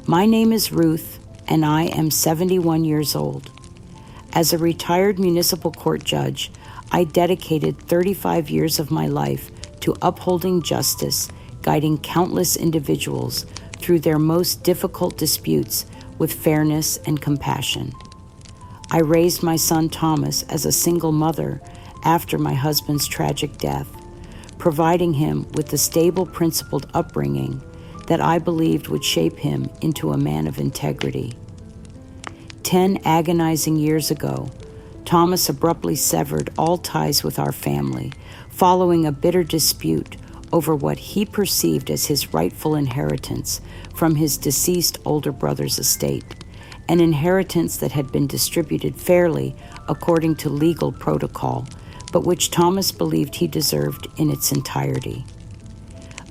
My name is Ruth, and I am 71 years old. As a retired municipal court judge, I dedicated 35 years of my life to upholding justice, guiding countless individuals through their most difficult disputes with fairness and compassion. I raised my son Thomas as a single mother after my husband's tragic death, providing him with the stable, principled upbringing that I believed would shape him into a man of integrity. 10 agonizing years ago, Thomas abruptly severed all ties with our family, following a bitter dispute over what he perceived as his rightful inheritance from his deceased older brother's estate, an inheritance that had been distributed fairly according to legal protocol, but which Thomas believed he deserved in its entirety.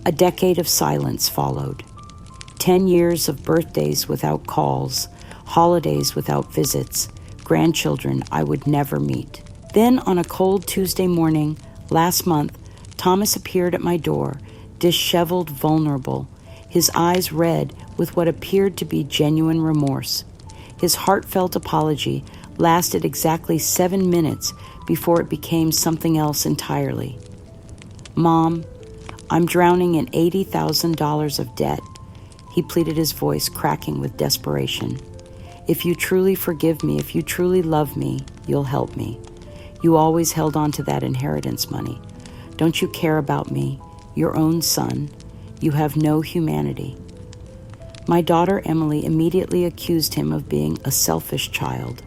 A decade of silence followed. 10 years of birthdays without calls, holidays without visits, grandchildren I would never meet. Then on a cold Tuesday morning last month, Thomas appeared at my door, disheveled, vulnerable, his eyes red with what appeared to be genuine remorse. His heartfelt apology lasted exactly 7 minutes before it became something else entirely. "Mom, I'm drowning in $80,000 of debt," he pleaded, his voice cracking with desperation. "If you truly forgive me, if you truly love me, you'll help me. You always held on to that inheritance money. Don't you care about me, your own son? You have no humanity." My daughter Emily immediately accused him of being a selfish child,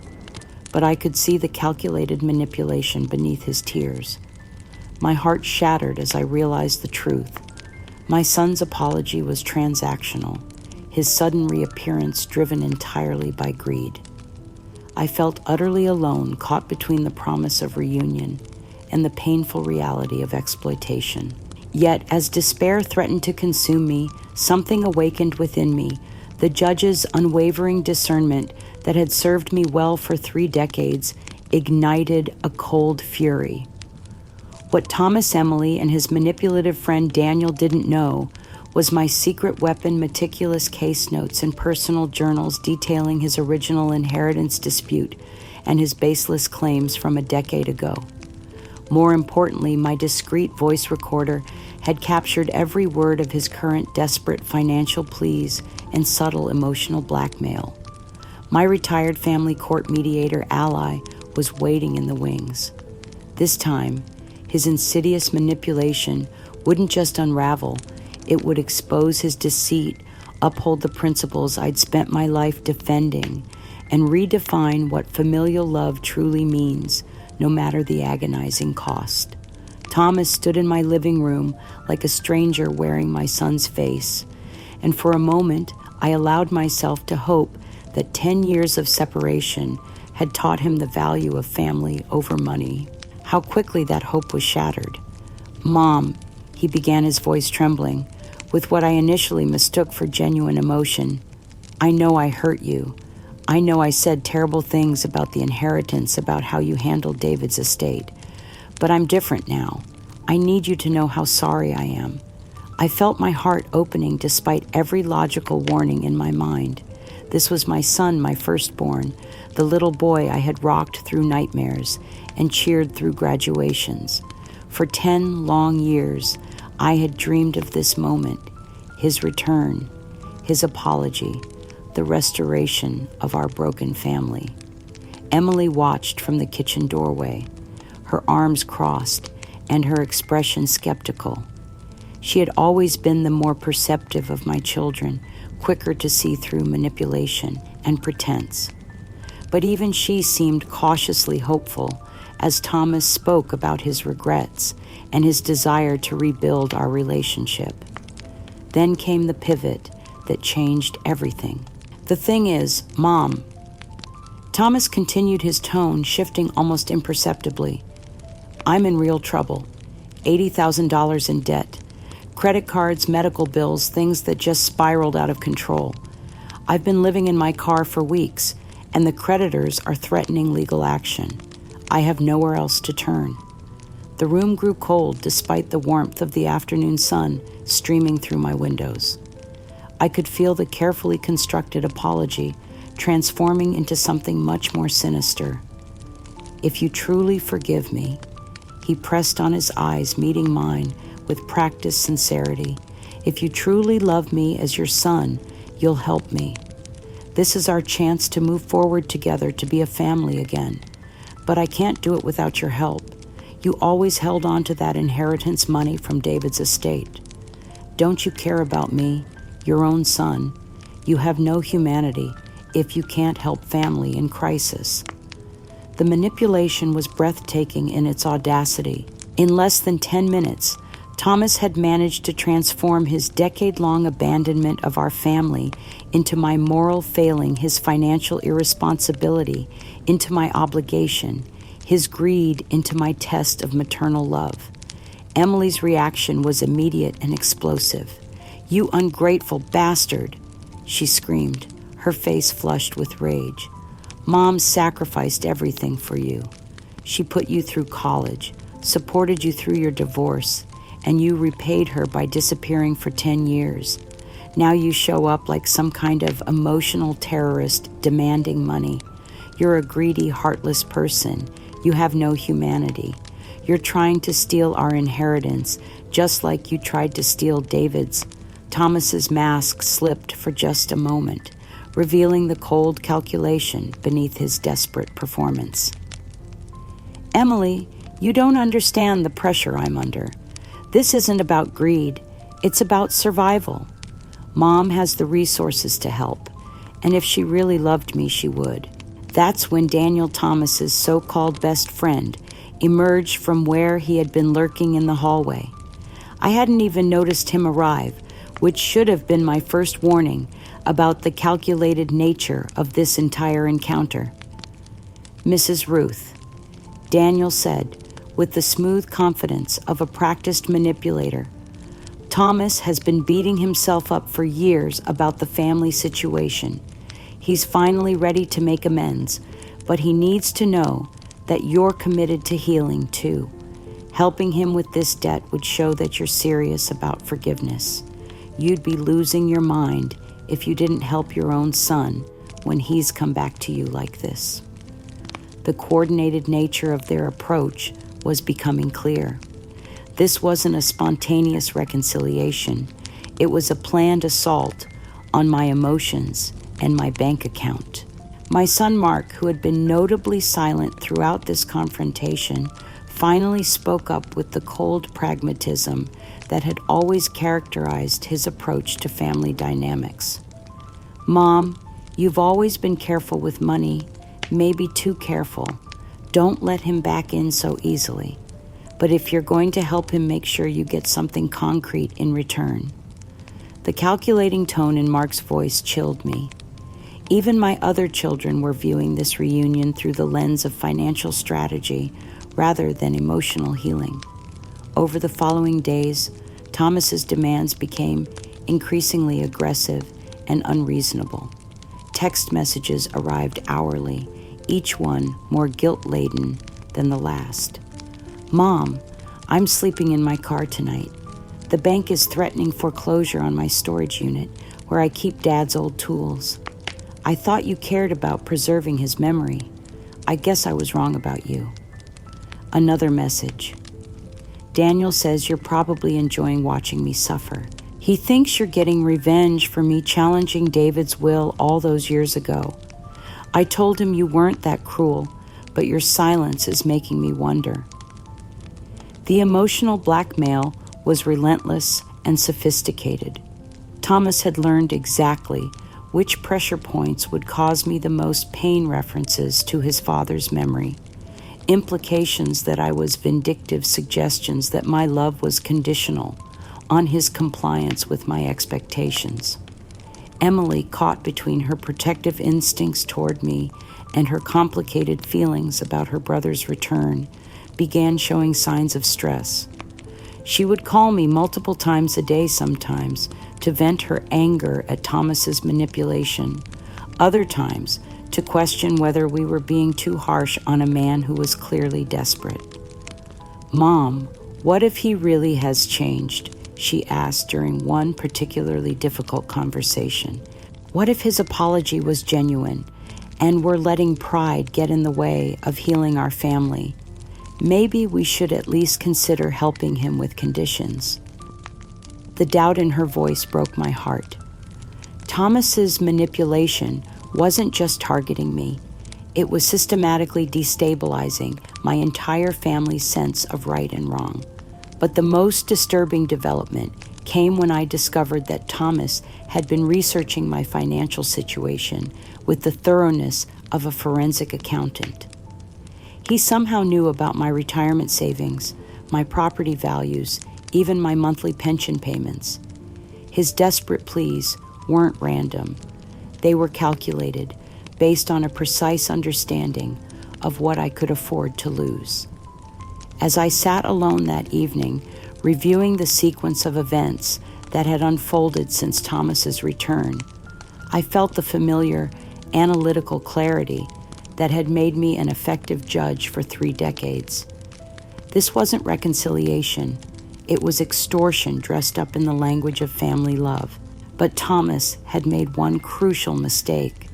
but I could see the calculated manipulation beneath his tears. My heart shattered as I realized the truth. My son's apology was transactional, his sudden reappearance driven entirely by greed. I felt utterly alone, caught between the promise of reunion and the painful reality of exploitation. Yet, as despair threatened to consume me, something awakened within me, the judge's unwavering discernment that had served me well for 3 decades ignited a cold fury. What Thomas Emily and his manipulative friend Daniel didn't know was my secret weapon, meticulous case notes and personal journals detailing his original inheritance dispute and his baseless claims from a decade ago. More importantly, my discreet voice recorder had captured every word of his current desperate financial pleas and subtle emotional blackmail. My retired family court mediator ally was waiting in the wings. This time, his insidious manipulation wouldn't just unravel, it would expose his deceit, uphold the principles I'd spent my life defending, and redefine what familial love truly means, no matter the agonizing cost. Thomas stood in my living room like a stranger wearing my son's face, and for a moment I allowed myself to hope that 10 years of separation had taught him the value of family over money. How quickly that hope was shattered. "Mom," he began, his voice trembling, with what I initially mistook for genuine emotion, "I know I hurt you. I know I said terrible things about the inheritance, about how you handled David's estate. But I'm different now. I need you to know how sorry I am." I felt my heart opening despite every logical warning in my mind. This was my son, my firstborn, the little boy I had rocked through nightmares and cheered through graduations. For 10 long years, I had dreamed of this moment, his return, his apology, the restoration of our broken family. Emily watched from the kitchen doorway, her arms crossed and her expression skeptical. She had always been the more perceptive of my children, quicker to see through manipulation and pretense. But even she seemed cautiously hopeful as Thomas spoke about his regrets and his desire to rebuild our relationship. Then came the pivot that changed everything. "The thing is, Mom," Thomas continued, his tone shifting almost imperceptibly, "I'm in real trouble. $80,000 in debt. Credit cards, medical bills, things that just spiraled out of control. I've been living in my car for weeks, and the creditors are threatening legal action. I have nowhere else to turn." The room grew cold despite the warmth of the afternoon sun streaming through my windows. I could feel the carefully constructed apology transforming into something much more sinister. "If you truly forgive me," he pressed on his eyes, meeting mine with practiced sincerity. "If you truly love me as your son, you'll help me. This is our chance to move forward together, to be a family again. But I can't do it without your help. You always held on to that inheritance money from David's estate. Don't you care about me, your own son? You have no humanity if you can't help family in crisis." The manipulation was breathtaking in its audacity. In less than 10 minutes, Thomas had managed to transform his decade-long abandonment of our family into my moral failing, his financial irresponsibility into my obligation, his greed into my test of maternal love. Emily's reaction was immediate and explosive. "You ungrateful bastard!" she screamed, her face flushed with rage. "Mom sacrificed everything for you. She put you through college, supported you through your divorce, and you repaid her by disappearing for 10 years. Now you show up like some kind of emotional terrorist demanding money. You're a greedy, heartless person. You have no humanity. You're trying to steal our inheritance, just like you tried to steal David's." Thomas's mask slipped for just a moment, revealing the cold calculation beneath his desperate performance. "Emily, you don't understand the pressure I'm under. This isn't about greed. It's about survival. Mom has the resources to help, and if she really loved me, she would." That's when Daniel Thomas's so-called best friend emerged from where he had been lurking in the hallway. I hadn't even noticed him arrive, which should have been my first warning about the calculated nature of this entire encounter. "Mrs. Ruth," Daniel said, with the smooth confidence of a practiced manipulator, "Thomas has been beating himself up for years about the family situation. He's finally ready to make amends, but he needs to know that you're committed to healing too. Helping him with this debt would show that you're serious about forgiveness. You'd be losing your mind if you didn't help your own son when he's come back to you like this." The coordinated nature of their approach was becoming clear. This wasn't a spontaneous reconciliation. It was a planned assault on my emotions and my bank account. My son Mark, who had been notably silent throughout this confrontation, finally spoke up with the cold pragmatism that had always characterized his approach to family dynamics. "Mom, you've always been careful with money, maybe too careful. Don't let him back in so easily. But if you're going to help him, make sure you get something concrete in return." The calculating tone in Mark's voice chilled me. Even my other children were viewing this reunion through the lens of financial strategy rather than emotional healing. Over the following days, Thomas's demands became increasingly aggressive and unreasonable. Text messages arrived hourly, each one more guilt-laden than the last. "Mom, I'm sleeping in my car tonight. The bank is threatening foreclosure on my storage unit where I keep Dad's old tools. I thought you cared about preserving his memory. I guess I was wrong about you." Another message. "Daniel says you're probably enjoying watching me suffer. He thinks you're getting revenge for me challenging David's will all those years ago. I told him you weren't that cruel, but your silence is making me wonder." The emotional blackmail was relentless and sophisticated. Thomas had learned exactly which pressure points would cause me the most pain, references to his father's memory, implications that I was vindictive, suggestions that my love was conditional on his compliance with my expectations. Emily, caught between her protective instincts toward me and her complicated feelings about her brother's return, began showing signs of stress. She would call me multiple times a day sometimes to vent her anger at Thomas's manipulation, other times to question whether we were being too harsh on a man who was clearly desperate. "Mom, what if he really has changed?" she asked during one particularly difficult conversation. What if his apology was genuine and we're letting pride get in the way of healing our family? Maybe we should at least consider helping him with conditions. The doubt in her voice broke my heart. Thomas's manipulation wasn't just targeting me. It was systematically destabilizing my entire family's sense of right and wrong. But the most disturbing development came when I discovered that Thomas had been researching my financial situation with the thoroughness of a forensic accountant. He somehow knew about my retirement savings, my property values, even my monthly pension payments. His desperate pleas weren't random. They were calculated based on a precise understanding of what I could afford to lose. As I sat alone that evening, reviewing the sequence of events that had unfolded since Thomas's return, I felt the familiar analytical clarity that had made me an effective judge for 3 decades. This wasn't reconciliation. It was extortion dressed up in the language of family love. But Thomas had made one crucial mistake.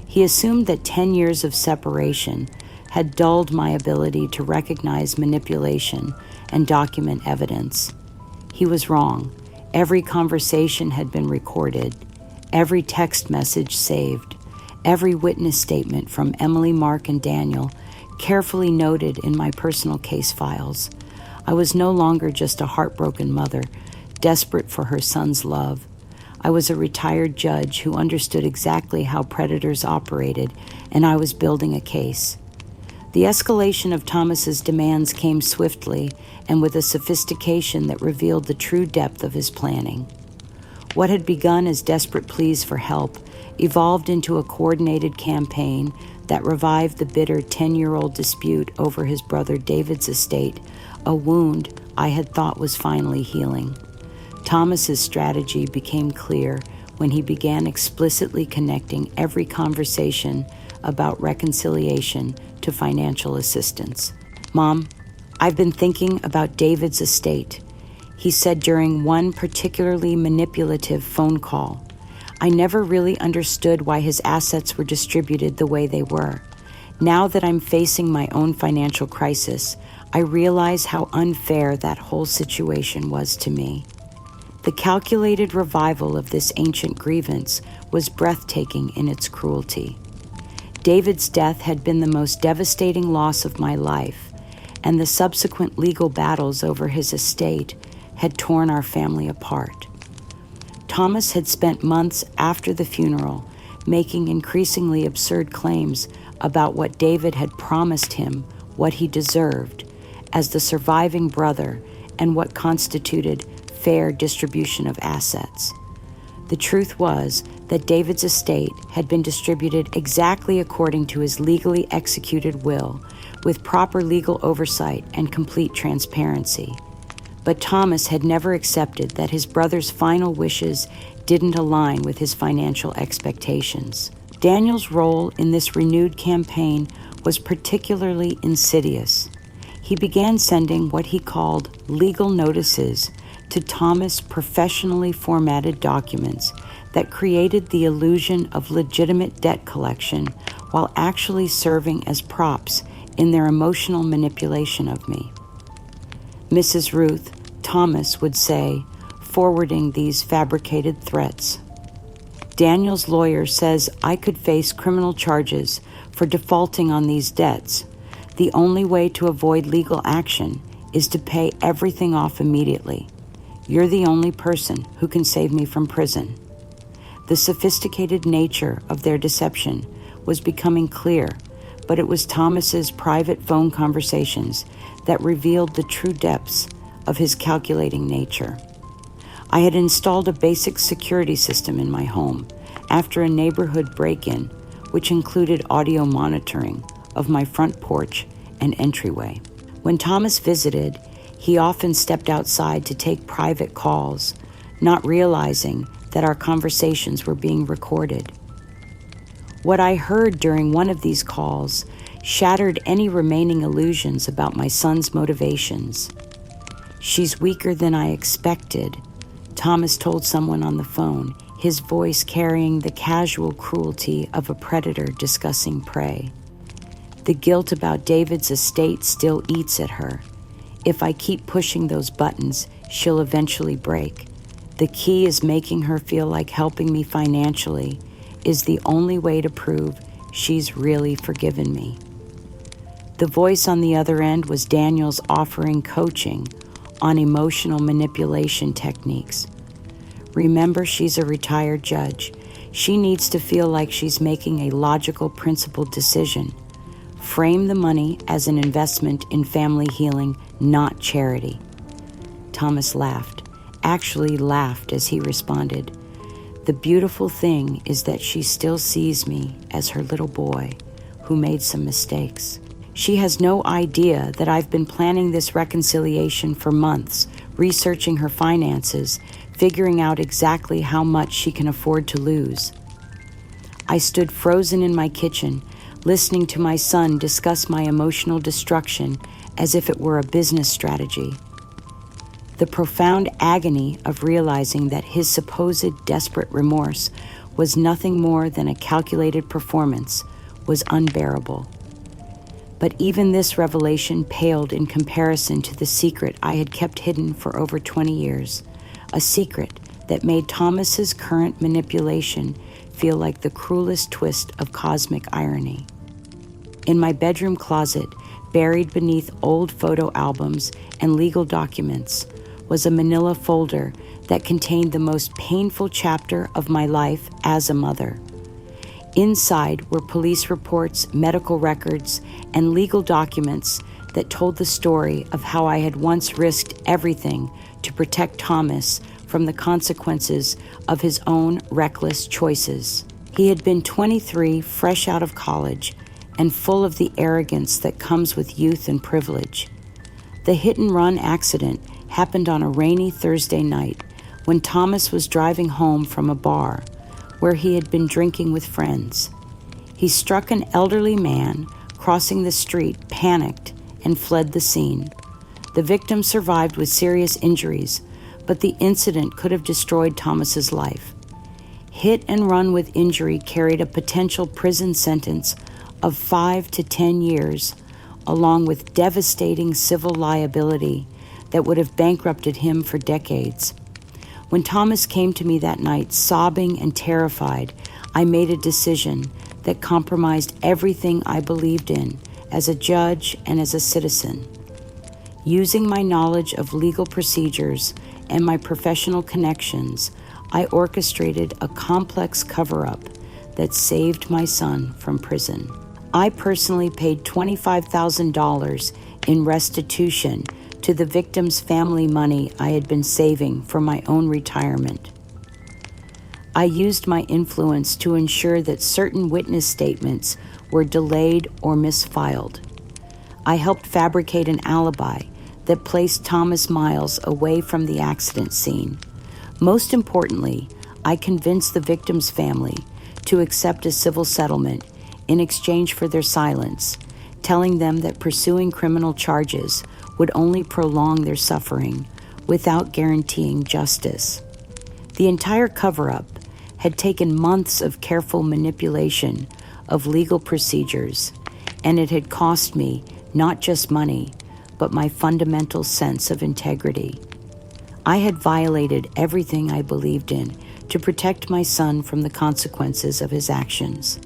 He assumed that 10 years of separation had dulled my ability to recognize manipulation and document evidence. He was wrong. Every conversation had been recorded, every text message saved, every witness statement from Emily, Mark, and Daniel carefully noted in my personal case files. I was no longer just a heartbroken mother, desperate for her son's love. I was a retired judge who understood exactly how predators operated, and I was building a case. The escalation of Thomas's demands came swiftly and with a sophistication that revealed the true depth of his planning. What had begun as desperate pleas for help evolved into a coordinated campaign that revived the bitter 10-year-old dispute over his brother David's estate, a wound I had thought was finally healing. Thomas's strategy became clear when he began explicitly connecting every conversation about reconciliation to financial assistance. "Mom, I've been thinking about David's estate," he said during one particularly manipulative phone call. "I never really understood why his assets were distributed the way they were. Now that I'm facing my own financial crisis, I realize how unfair that whole situation was to me." The calculated revival of this ancient grievance was breathtaking in its cruelty. David's death had been the most devastating loss of my life, and the subsequent legal battles over his estate had torn our family apart. Thomas had spent months after the funeral making increasingly absurd claims about what David had promised him, what he deserved as the surviving brother, and what constituted fair distribution of assets. The truth was that David's estate had been distributed exactly according to his legally executed will, with proper legal oversight and complete transparency. But Thomas had never accepted that his brother's final wishes didn't align with his financial expectations. Daniel's role in this renewed campaign was particularly insidious. He began sending what he called legal notices to Thomas' professionally formatted documents that created the illusion of legitimate debt collection while actually serving as props in their emotional manipulation of me. "Mrs. Ruth," Thomas would say, forwarding these fabricated threats, "Daniel's lawyer says I could face criminal charges for defaulting on these debts. The only way to avoid legal action is to pay everything off immediately. You're the only person who can save me from prison." The sophisticated nature of their deception was becoming clear, but it was Thomas's private phone conversations that revealed the true depths of his calculating nature. I had installed a basic security system in my home after a neighborhood break-in, which included audio monitoring of my front porch and entryway. When Thomas visited, he often stepped outside to take private calls, not realizing that our conversations were being recorded. What I heard during one of these calls shattered any remaining illusions about my son's motivations. "She's weaker than I expected," Thomas told someone on the phone, his voice carrying the casual cruelty of a predator discussing prey. The guilt about David's estate still eats at her. If I keep pushing those buttons, she'll eventually break. The key is making her feel like helping me financially is the only way to prove she's really forgiven me. The voice on the other end was Daniel's offering coaching on emotional manipulation techniques. Remember, she's a retired judge. She needs to feel like she's making a logical, principled decision. Frame the money as an investment in family healing, not charity. Thomas laughed, actually laughed as he responded. The beautiful thing is that she still sees me as her little boy who made some mistakes. She has no idea that I've been planning this reconciliation for months, researching her finances, figuring out exactly how much she can afford to lose. I stood frozen in my kitchen, listening to my son discuss my emotional destruction as if it were a business strategy. The profound agony of realizing that his supposed desperate remorse was nothing more than a calculated performance was unbearable. But even this revelation paled in comparison to the secret I had kept hidden for over 20 years, a secret that made Thomas's current manipulation feel like the cruelest twist of cosmic irony. In my bedroom closet, buried beneath old photo albums and legal documents, was a manila folder that contained the most painful chapter of my life as a mother. Inside were police reports, medical records, and legal documents that told the story of how I had once risked everything to protect Thomas from the consequences of his own reckless choices. He had been 23, fresh out of college, and full of the arrogance that comes with youth and privilege. The hit-and-run accident happened on a rainy Thursday night when Thomas was driving home from a bar where he had been drinking with friends. He struck an elderly man crossing the street, panicked, and fled the scene. The victim survived with serious injuries, but the incident could have destroyed Thomas's life. Hit and run with injury carried a potential prison sentence of 5 to 10 years, along with devastating civil liability that would have bankrupted him for decades. When Thomas came to me that night, sobbing and terrified, I made a decision that compromised everything I believed in as a judge and as a citizen. Using my knowledge of legal procedures and my professional connections, I orchestrated a complex cover-up that saved my son from prison. I personally paid $25,000 in restitution to the victim's family money I had been saving for my own retirement. I used my influence to ensure that certain witness statements were delayed or misfiled. I helped fabricate an alibi that placed Thomas miles away from the accident scene. Most importantly, I convinced the victim's family to accept a civil settlement in exchange for their silence, telling them that pursuing criminal charges would only prolong their suffering without guaranteeing justice. The entire cover-up had taken months of careful manipulation of legal procedures, and it had cost me not just money, but my fundamental sense of integrity. I had violated everything I believed in to protect my son from the consequences of his actions.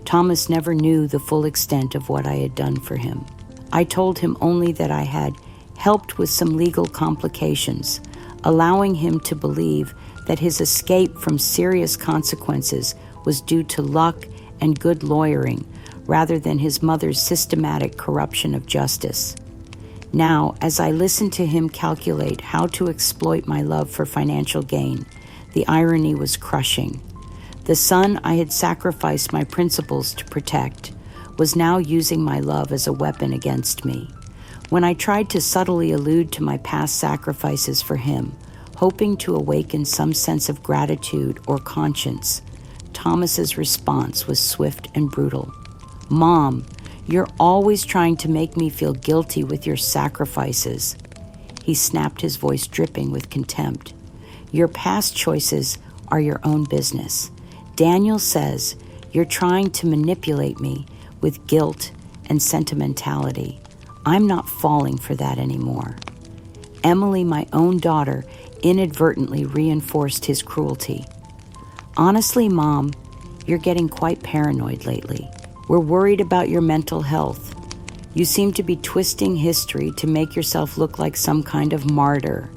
Thomas never knew the full extent of what I had done for him. I told him only that I had helped with some legal complications, allowing him to believe that his escape from serious consequences was due to luck and good lawyering rather than his mother's systematic corruption of justice. Now, as I listened to him calculate how to exploit my love for financial gain, the irony was crushing. The son I had sacrificed my principles to protect was now using my love as a weapon against me. When I tried to subtly allude to my past sacrifices for him, hoping to awaken some sense of gratitude or conscience, Thomas's response was swift and brutal. "Mom, you're always trying to make me feel guilty with your sacrifices." He snapped, his voice dripping with contempt. Your past choices are your own business. Daniel says you're trying to manipulate me with guilt and sentimentality. I'm not falling for that anymore. Emily, my own daughter, inadvertently reinforced his cruelty. Honestly, Mom, you're getting quite paranoid lately. We're worried about your mental health. You seem to be twisting history to make yourself look like some kind of martyr.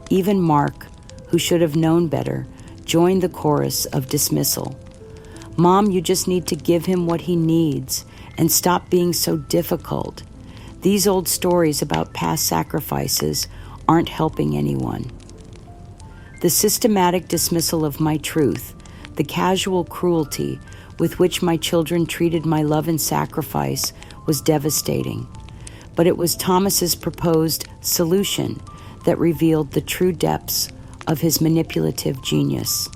Even Mark, who should have known better, joined the chorus of dismissal. Mom, you just need to give him what he needs and stop being so difficult. These old stories about past sacrifices aren't helping anyone. The systematic dismissal of my truth, the casual cruelty with which my children treated my love and sacrifice was devastating. But it was Thomas's proposed solution that revealed the true depths of his manipulative genius.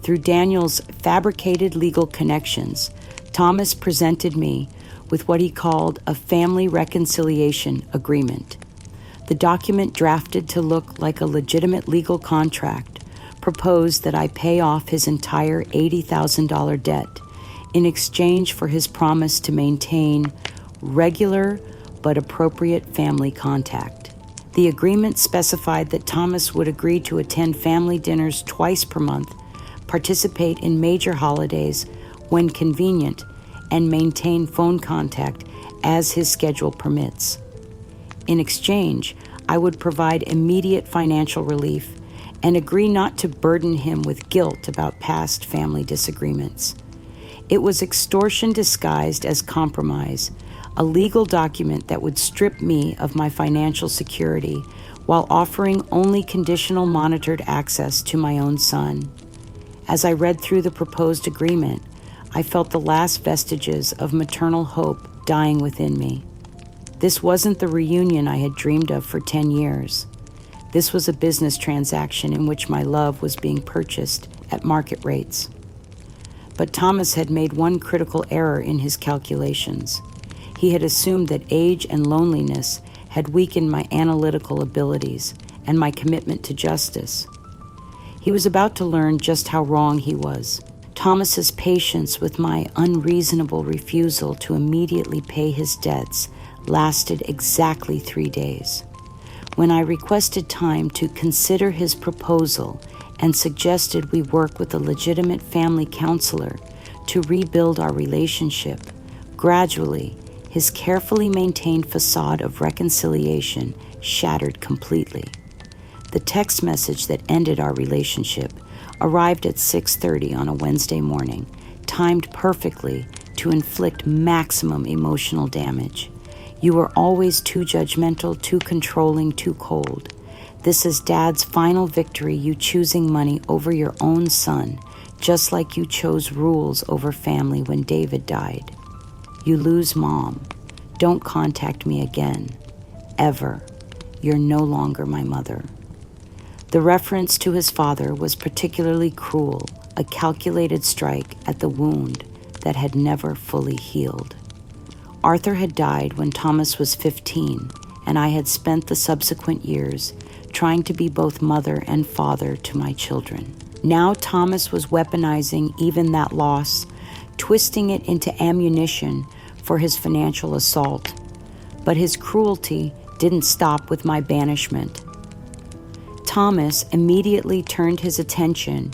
Through Daniel's fabricated legal connections, Thomas presented me with what he called a family reconciliation agreement. The document, drafted to look like a legitimate legal contract, proposed that I pay off his entire $80,000 debt in exchange for his promise to maintain regular but appropriate family contact. The agreement specified that Thomas would agree to attend family dinners twice per month, participate in major holidays when convenient, and maintain phone contact as his schedule permits. In exchange, I would provide immediate financial relief and agree not to burden him with guilt about past family disagreements. It was extortion disguised as compromise, a legal document that would strip me of my financial security while offering only conditional monitored access to my own son. As I read through the proposed agreement, I felt the last vestiges of maternal hope dying within me. This wasn't the reunion I had dreamed of for 10 years. This was a business transaction in which my love was being purchased at market rates. But Thomas had made one critical error in his calculations. He had assumed that age and loneliness had weakened my analytical abilities and my commitment to justice. He was about to learn just how wrong he was. Thomas's patience with my unreasonable refusal to immediately pay his debts lasted exactly 3 days. When I requested time to consider his proposal and suggested we work with a legitimate family counselor to rebuild our relationship, gradually, his carefully maintained facade of reconciliation shattered completely. The text message that ended our relationship arrived at 6:30 on a Wednesday morning, timed perfectly to inflict maximum emotional damage. You were always too judgmental, too controlling, too cold. This is Dad's final victory, you choosing money over your own son, just like you chose rules over family when David died. You lose Mom. Don't contact me again. Ever. You're no longer my mother. The reference to his father was particularly cruel, a calculated strike at the wound that had never fully healed. Arthur had died when Thomas was 15, and I had spent the subsequent years trying to be both mother and father to my children. Now Thomas was weaponizing even that loss, twisting it into ammunition for his financial assault. But his cruelty didn't stop with my banishment. Thomas immediately turned his attention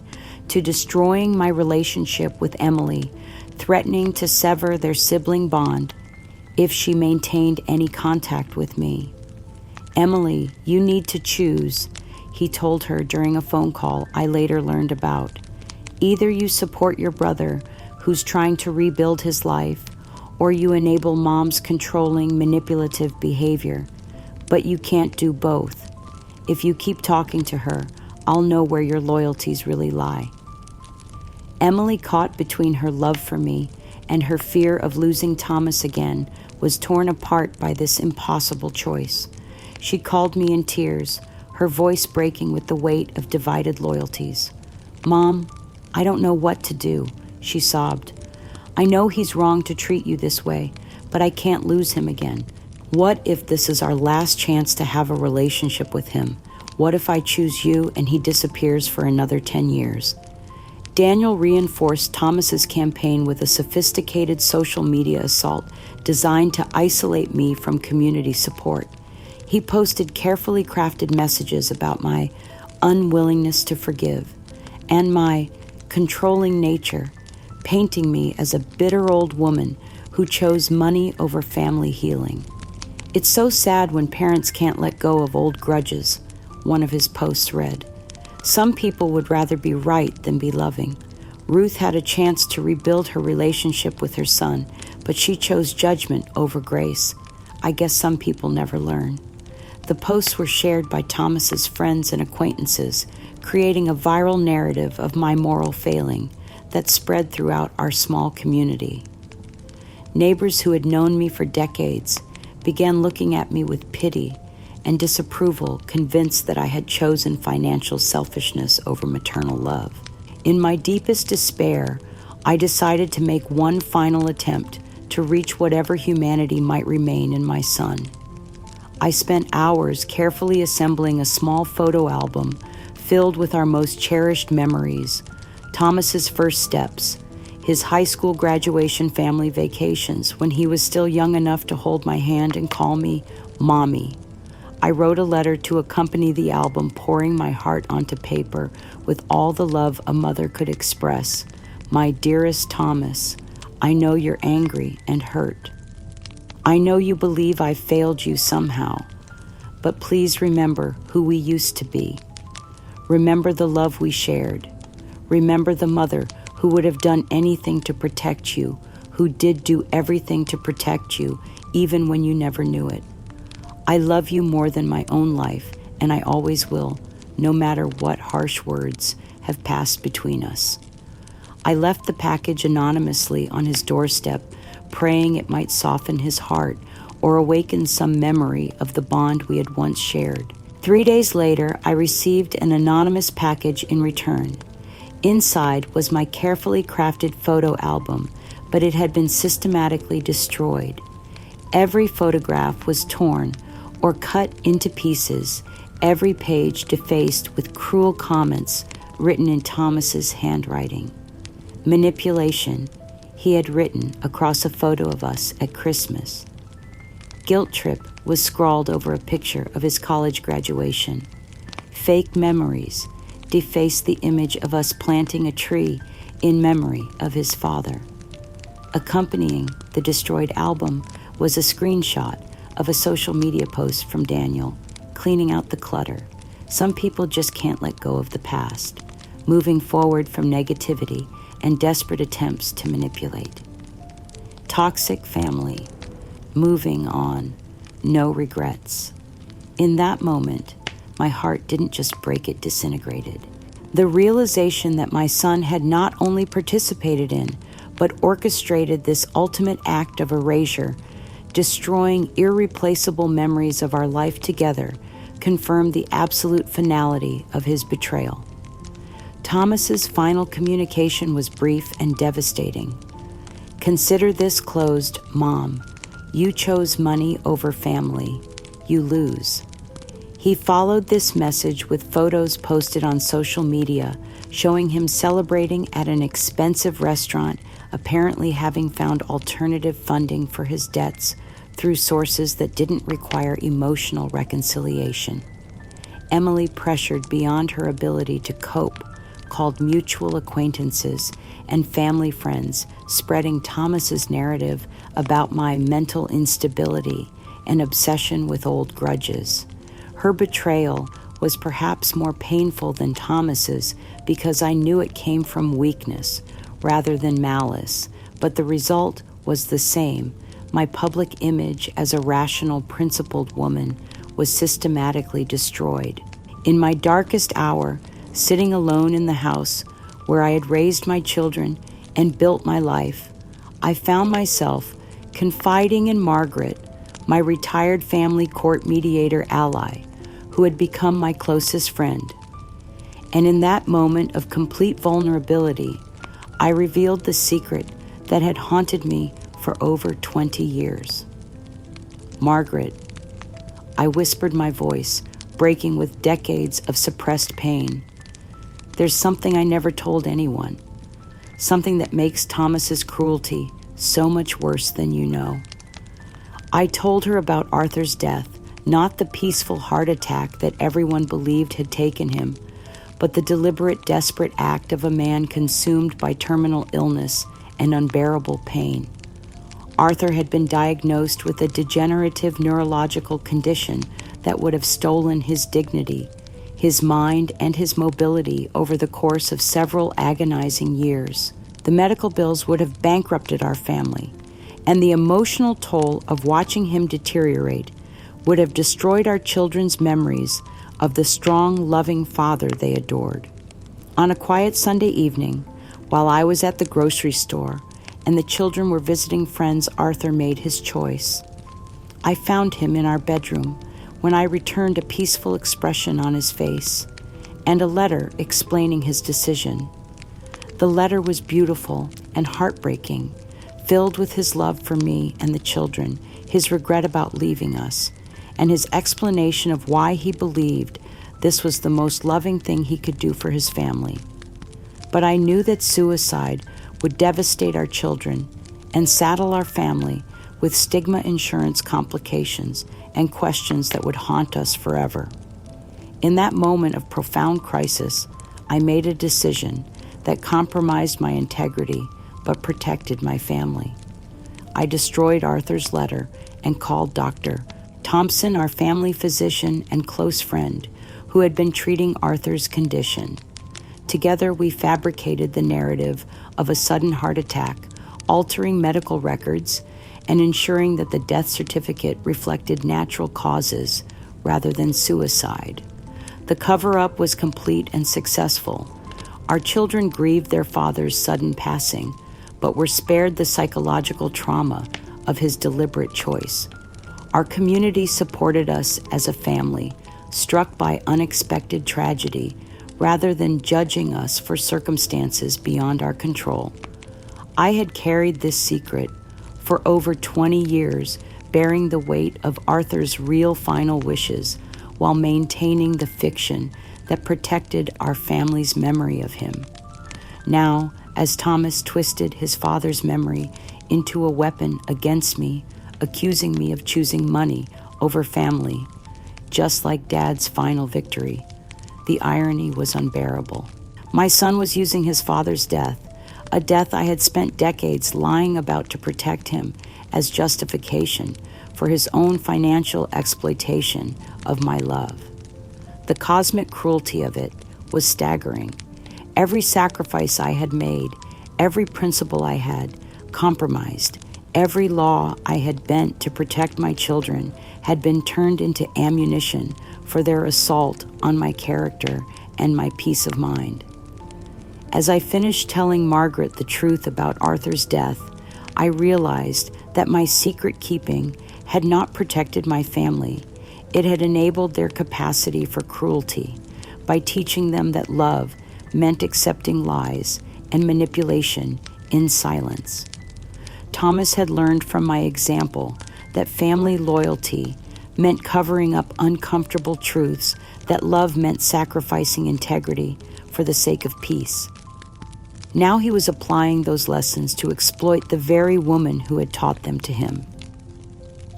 to destroying my relationship with Emily, threatening to sever their sibling bond if she maintained any contact with me. Emily, you need to choose, he told her during a phone call I later learned about. Either you support your brother, who's trying to rebuild his life, or you enable Mom's controlling, manipulative behavior. But you can't do both. If you keep talking to her, I'll know where your loyalties really lie. Emily, caught between her love for me and her fear of losing Thomas again, was torn apart by this impossible choice. She called me in tears, her voice breaking with the weight of divided loyalties. Mom, I don't know what to do, she sobbed. I know he's wrong to treat you this way, but I can't lose him again. What if this is our last chance to have a relationship with him? What if I choose you and he disappears for another 10 years? Daniel reinforced Thomas's campaign with a sophisticated social media assault designed to isolate me from community support. He posted carefully crafted messages about my unwillingness to forgive and my controlling nature, painting me as a bitter old woman who chose money over family healing. It's so sad when parents can't let go of old grudges, one of his posts read. Some people would rather be right than be loving. Ruth had a chance to rebuild her relationship with her son, but she chose judgment over grace. I guess some people never learn. The posts were shared by Thomas's friends and acquaintances, creating a viral narrative of my moral failing that spread throughout our small community. Neighbors who had known me for decades began looking at me with pity and disapproval, convinced that I had chosen financial selfishness over maternal love. In my deepest despair, I decided to make one final attempt to reach whatever humanity might remain in my son. I spent hours carefully assembling a small photo album filled with our most cherished memories, Thomas's first steps, his high school graduation family vacations when he was still young enough to hold my hand and call me Mommy. I wrote a letter to accompany the album, pouring my heart onto paper with all the love a mother could express. My dearest Thomas, I know you're angry and hurt. I know you believe I've failed you somehow, but please remember who we used to be. Remember the love we shared. Remember the mother who would have done anything to protect you, who did do everything to protect you, even when you never knew it. I love you more than my own life, and I always will, no matter what harsh words have passed between us. I left the package anonymously on his doorstep, praying it might soften his heart or awaken some memory of the bond we had once shared. 3 days later, I received an anonymous package in return. Inside was my carefully crafted photo album, but it had been systematically destroyed. Every photograph was torn or cut into pieces, every page defaced with cruel comments written in Thomas's handwriting. Manipulation, he had written across a photo of us at Christmas. Guilt trip was scrawled over a picture of his college graduation. Fake memories defaced the image of us planting a tree in memory of his father. Accompanying the destroyed album was a screenshot of a social media post from Daniel, cleaning out the clutter. Some people just can't let go of the past, moving forward from negativity and desperate attempts to manipulate. Toxic family, moving on, no regrets. In that moment, my heart didn't just break, it disintegrated. The realization that my son had not only participated in, but orchestrated this ultimate act of erasure, destroying irreplaceable memories of our life together, confirmed the absolute finality of his betrayal. Thomas's final communication was brief and devastating. Consider this closed, Mom. You chose money over family. You lose. He followed this message with photos posted on social media showing him celebrating at an expensive restaurant, apparently having found alternative funding for his debts through sources that didn't require emotional reconciliation. Emily, pressured beyond her ability to cope, called mutual acquaintances and family friends, spreading Thomas's narrative about my mental instability and obsession with old grudges. Her betrayal was perhaps more painful than Thomas's because I knew it came from weakness rather than malice, but the result was the same. My public image as a rational, principled woman was systematically destroyed. In my darkest hour, sitting alone in the house where I had raised my children and built my life, I found myself confiding in Margaret, my retired family court mediator ally, who had become my closest friend. And in that moment of complete vulnerability, I revealed the secret that had haunted me for over 20 years. Margaret, I whispered my voice breaking with decades of suppressed pain. There's something I never told anyone, something that makes Thomas's cruelty so much worse than you know. I told her about Arthur's death, not the peaceful heart attack that everyone believed had taken him, but the deliberate, desperate act of a man consumed by terminal illness and unbearable pain. Arthur had been diagnosed with a degenerative neurological condition that would have stolen his dignity, his mind, and his mobility over the course of several agonizing years. The medical bills would have bankrupted our family, and the emotional toll of watching him deteriorate would have destroyed our children's memories of the strong, loving father they adored. On a quiet Sunday evening, while I was at the grocery store and the children were visiting friends, Arthur made his choice. I found him in our bedroom when I returned a peaceful expression on his face and a letter explaining his decision. The letter was beautiful and heartbreaking, filled with his love for me and the children, his regret about leaving us, and his explanation of why he believed this was the most loving thing he could do for his family. But I knew that suicide would devastate our children and saddle our family with stigma insurance complications and questions that would haunt us forever. In that moment of profound crisis, I made a decision that compromised my integrity but protected my family. I destroyed Arthur's letter and called Dr. Thompson, our family physician and close friend, who had been treating Arthur's condition. Together, we fabricated the narrative of a sudden heart attack, altering medical records, and ensuring that the death certificate reflected natural causes rather than suicide. The cover-up was complete and successful. Our children grieved their father's sudden passing, but were spared the psychological trauma of his deliberate choice. Our community supported us as a family, struck by unexpected tragedy, rather than judging us for circumstances beyond our control. I had carried this secret for over 20 years, bearing the weight of Arthur's real final wishes while maintaining the fiction that protected our family's memory of him. Now, as Thomas twisted his father's memory into a weapon against me, accusing me of choosing money over family, just like Dad's final victory, the irony was unbearable. My son was using his father's death, a death I had spent decades lying about to protect him, as justification for his own financial exploitation of my love. The cosmic cruelty of it was staggering. Every sacrifice I had made, every principle I had compromised, every law I had bent to protect my children had been turned into ammunition for their assault on my character and my peace of mind. As I finished telling Margaret the truth about Arthur's death, I realized that my secret keeping had not protected my family. It had enabled their capacity for cruelty by teaching them that love meant accepting lies and manipulation in silence. Thomas had learned from my example that family loyalty meant covering up uncomfortable truths, that love meant sacrificing integrity for the sake of peace. Now he was applying those lessons to exploit the very woman who had taught them to him.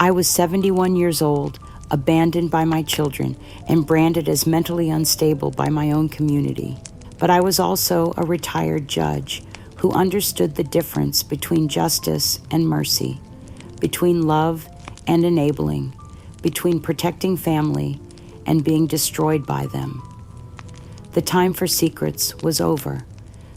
I was 71 years old, abandoned by my children, and branded as mentally unstable by my own community. But I was also a retired judge who understood the difference between justice and mercy, between love and enabling, between protecting family and being destroyed by them. The time for secrets was over.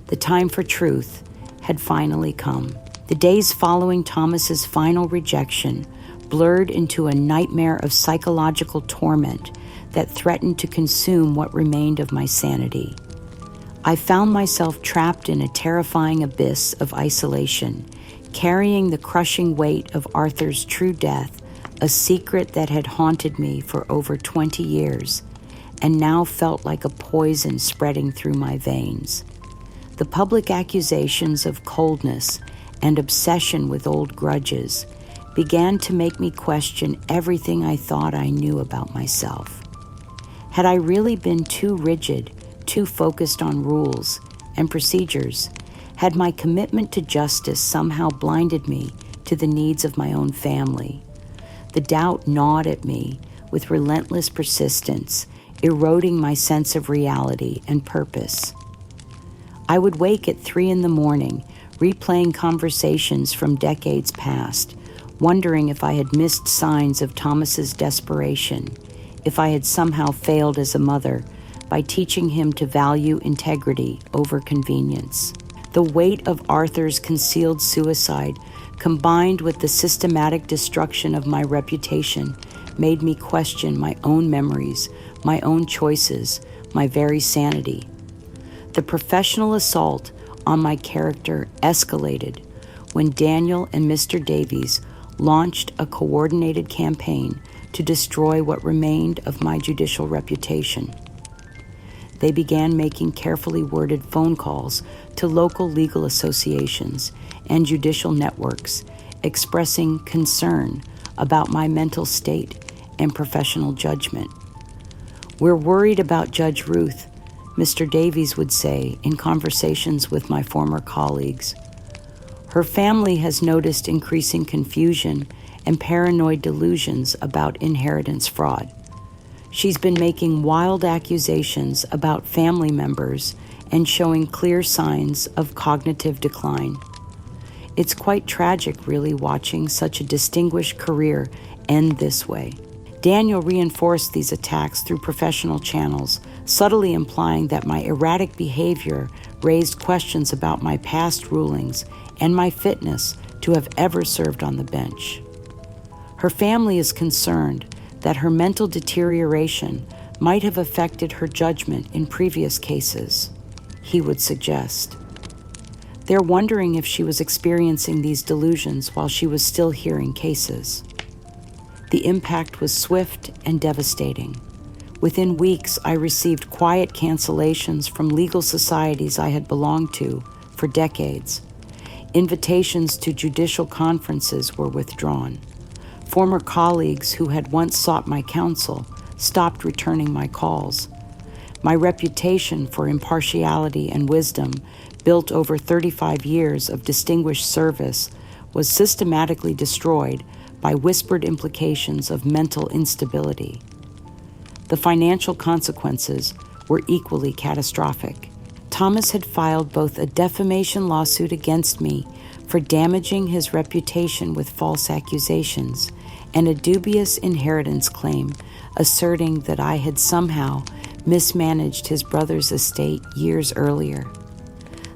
The time for truth had finally come. The days following Thomas's final rejection blurred into a nightmare of psychological torment that threatened to consume what remained of my sanity. I found myself trapped in a terrifying abyss of isolation, carrying the crushing weight of Arthur's true death, a secret that had haunted me for over 20 years, and now felt like a poison spreading through my veins. The public accusations of coldness and obsession with old grudges began to make me question everything I thought I knew about myself. Had I really been too rigid, too focused on rules and procedures? Had my commitment to justice somehow blinded me to the needs of my own family? The doubt gnawed at me with relentless persistence, eroding my sense of reality and purpose. I would wake at 3 a.m, replaying conversations from decades past, wondering if I had missed signs of Thomas's desperation, if I had somehow failed as a mother by teaching him to value integrity over convenience. The weight of Arthur's concealed suicide, combined with the systematic destruction of my reputation, made me question my own memories, my own choices, my very sanity. The professional assault on my character escalated when Daniel and Mr. Davies launched a coordinated campaign to destroy what remained of my judicial reputation. They began making carefully worded phone calls to local legal associations and judicial networks, expressing concern about my mental state and professional judgment. "We're worried about Judge Ruth," Mr. Davies would say in conversations with my former colleagues. "Her family has noticed increasing confusion and paranoid delusions about inheritance fraud. She's been making wild accusations about family members and showing clear signs of cognitive decline. It's quite tragic, really, watching such a distinguished career end this way." Daniel reinforced these attacks through professional channels, subtly implying that my erratic behavior raised questions about my past rulings and my fitness to have ever served on the bench. Her family is concerned that her mental deterioration might have affected her judgment in previous cases, he would suggest. They're wondering if she was experiencing these delusions while she was still hearing cases. The impact was swift and devastating. Within weeks, I received quiet cancellations from legal societies I had belonged to for decades. Invitations to judicial conferences were withdrawn. Former colleagues who had once sought my counsel stopped returning my calls. My reputation for impartiality and wisdom, built over 35 years of distinguished service, was systematically destroyed by whispered implications of mental instability. The financial consequences were equally catastrophic. Thomas had filed both a defamation lawsuit against me for damaging his reputation with false accusations and a dubious inheritance claim asserting that I had somehow mismanaged his brother's estate years earlier.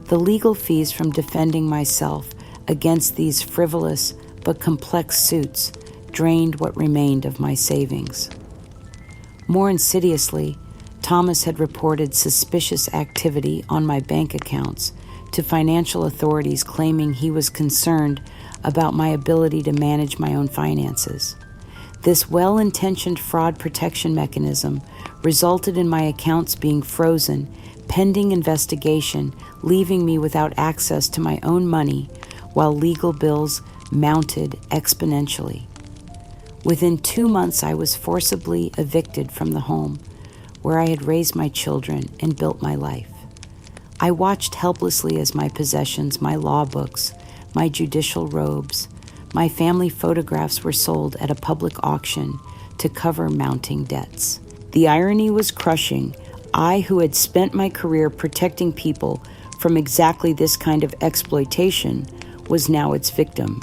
The legal fees from defending myself against these frivolous but complex suits drained what remained of my savings. More insidiously, Thomas had reported suspicious activity on my bank accounts to financial authorities, claiming he was concerned about my ability to manage my own finances. This well-intentioned fraud protection mechanism resulted in my accounts being frozen pending investigation, leaving me without access to my own money while legal bills mounted exponentially. Within 2 months, I was forcibly evicted from the home where I had raised my children and built my life. I watched helplessly as my possessions, my law books, my judicial robes, my family photographs were sold at a public auction to cover mounting debts. The irony was crushing. I, who had spent my career protecting people from exactly this kind of exploitation, was now its victim.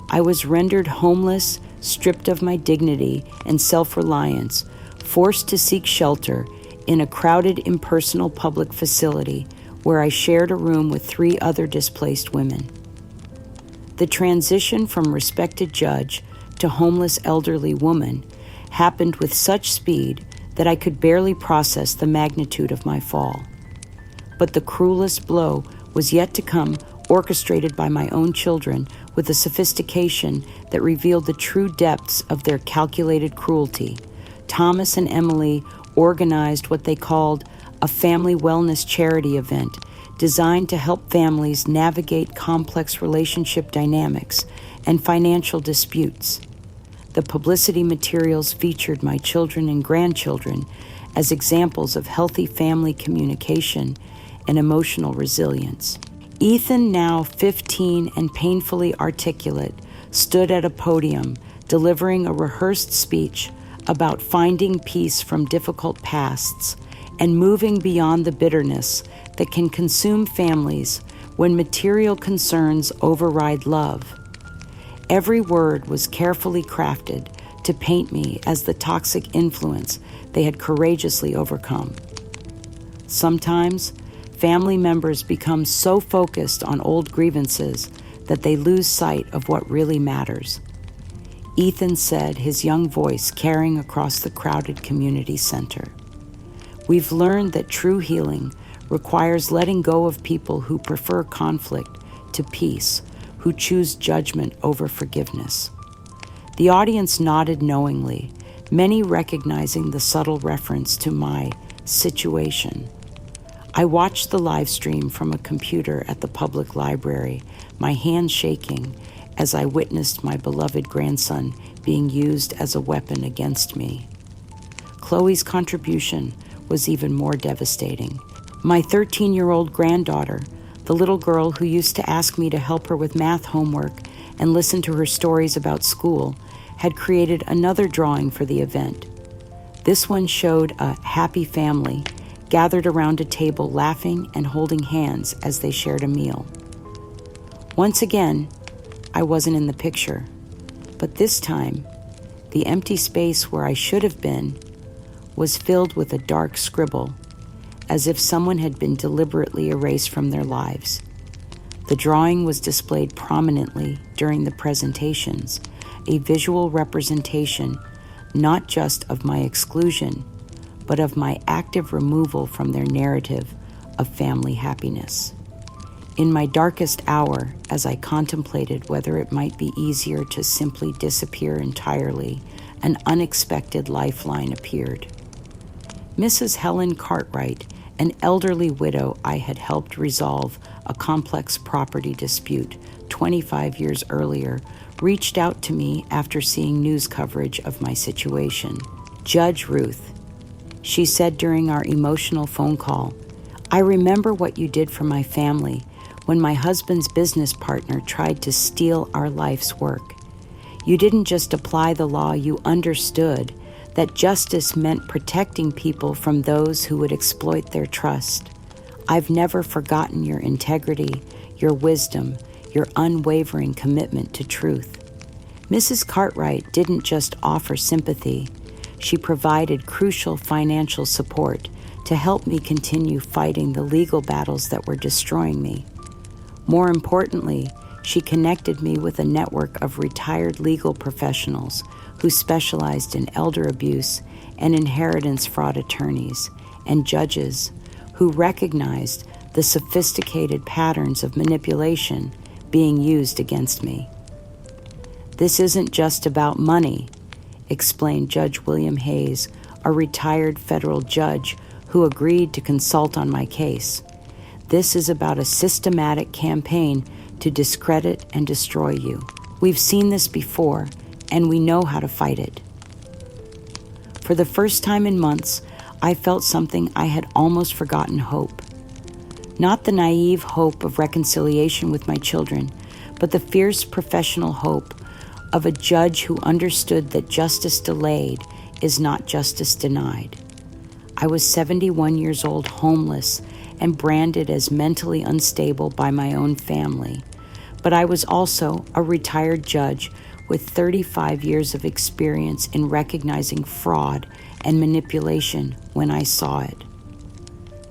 I was rendered homeless, stripped of my dignity and self-reliance, forced to seek shelter in a crowded, impersonal public facility where I shared a room with 3 other displaced women. The transition from respected judge to homeless elderly woman happened with such speed that I could barely process the magnitude of my fall. But the cruelest blow was yet to come, orchestrated by my own children with a sophistication that revealed the true depths of their calculated cruelty. Thomas and Emily organized what they called a family wellness charity event designed to help families navigate complex relationship dynamics and financial disputes. The publicity materials featured my children and grandchildren as examples of healthy family communication and emotional resilience. Ethan, now 15 and painfully articulate, stood at a podium delivering a rehearsed speech about finding peace from difficult pasts and moving beyond the bitterness that can consume families when material concerns override love. Every word was carefully crafted to paint me as the toxic influence they had courageously overcome. Sometimes, family members become so focused on old grievances that they lose sight of what really matters. Ethan said, his young voice carrying across the crowded community center. We've learned that true healing requires letting go of people who prefer conflict to peace, who choose judgment over forgiveness. The audience nodded knowingly, many recognizing the subtle reference to my situation. I watched the live stream from a computer at the public library, my hands shaking as I witnessed my beloved grandson being used as a weapon against me. Chloe's contribution was even more devastating. My 13-year-old granddaughter, the little girl who used to ask me to help her with math homework and listen to her stories about school, had created another drawing for the event. This one showed a happy family gathered around a table laughing and holding hands as they shared a meal. Once again, I wasn't in the picture, but this time, the empty space where I should have been was filled with a dark scribble, as if someone had been deliberately erased from their lives. The drawing was displayed prominently during the presentations, a visual representation not just of my exclusion, but of my active removal from their narrative of family happiness. In my darkest hour, as I contemplated whether it might be easier to simply disappear entirely, an unexpected lifeline appeared. Mrs. Helen Cartwright, an elderly widow I had helped resolve a complex property dispute 25 years earlier, reached out to me after seeing news coverage of my situation. Judge Ruth, she said during our emotional phone call, I remember what you did for my family when my husband's business partner tried to steal our life's work. You didn't just apply the law, you understood that justice meant protecting people from those who would exploit their trust. I've never forgotten your integrity, your wisdom, your unwavering commitment to truth. Mrs. Cartwright didn't just offer sympathy. She provided crucial financial support to help me continue fighting the legal battles that were destroying me. More importantly, she connected me with a network of retired legal professionals who specialized in elder abuse and inheritance fraud attorneys, and judges who recognized the sophisticated patterns of manipulation being used against me. This isn't just about money, explained Judge William Hayes, a retired federal judge who agreed to consult on my case. This is about a systematic campaign to discredit and destroy you. We've seen this before, and we know how to fight it. For the first time in months, I felt something I had almost forgotten: hope. Not the naive hope of reconciliation with my children, but the fierce professional hope of a judge who understood that justice delayed is not justice denied. I was 71 years old, homeless, and branded as mentally unstable by my own family. But I was also a retired judge with 35 years of experience in recognizing fraud and manipulation when I saw it.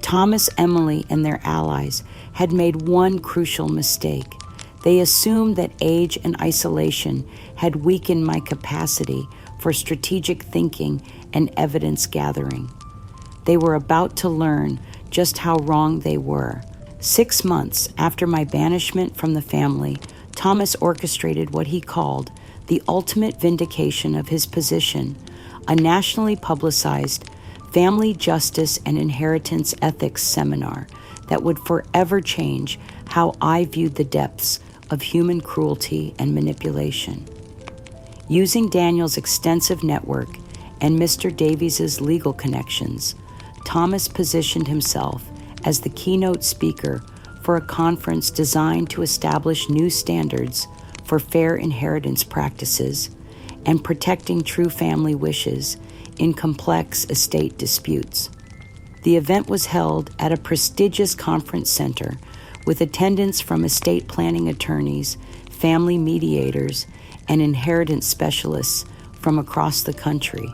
Thomas, Emily, and their allies had made one crucial mistake. They assumed that age and isolation had weakened my capacity for strategic thinking and evidence gathering. They were about to learn just how wrong they were. 6 months after my banishment from the family, Thomas orchestrated what he called the ultimate vindication of his position, a nationally publicized family justice and inheritance ethics seminar that would forever change how I viewed the depths of human cruelty and manipulation. Using Daniel's extensive network and Mr. Davies's legal connections, Thomas positioned himself as the keynote speaker for a conference designed to establish new standards for fair inheritance practices and protecting true family wishes in complex estate disputes. The event was held at a prestigious conference center with attendance from estate planning attorneys, family mediators, and inheritance specialists from across the country.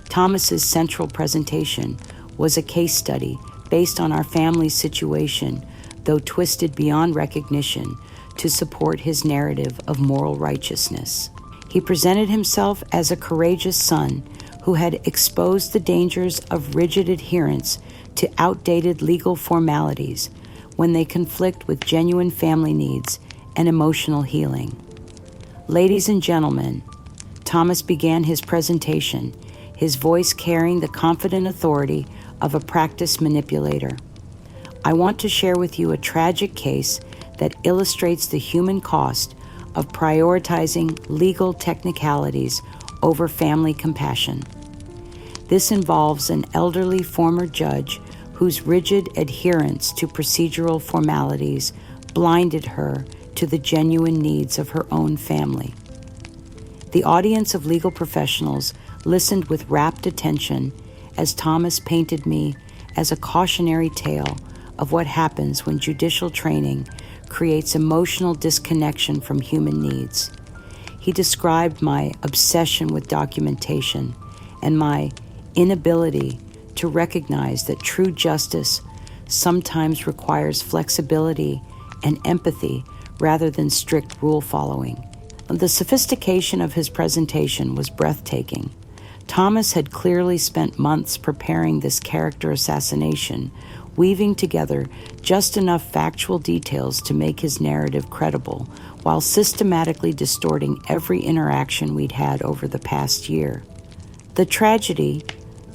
Thomas's central presentation was a case study based on our family's situation, though twisted beyond recognition to support his narrative of moral righteousness. He presented himself as a courageous son who had exposed the dangers of rigid adherence to outdated legal formalities when they conflict with genuine family needs and emotional healing. Ladies and gentlemen, Thomas began his presentation, his voice carrying the confident authority of a practiced manipulator. I want to share with you a tragic case that illustrates the human cost of prioritizing legal technicalities over family compassion. This involves an elderly former judge whose rigid adherence to procedural formalities blinded her to the genuine needs of her own family. The audience of legal professionals listened with rapt attention as Thomas painted me as a cautionary tale of what happens when judicial training creates emotional disconnection from human needs. He described my obsession with documentation and my inability to recognize that true justice sometimes requires flexibility and empathy rather than strict rule following. The sophistication of his presentation was breathtaking. Thomas had clearly spent months preparing this character assassination, weaving together just enough factual details to make his narrative credible, while systematically distorting every interaction we'd had over the past year. The tragedy,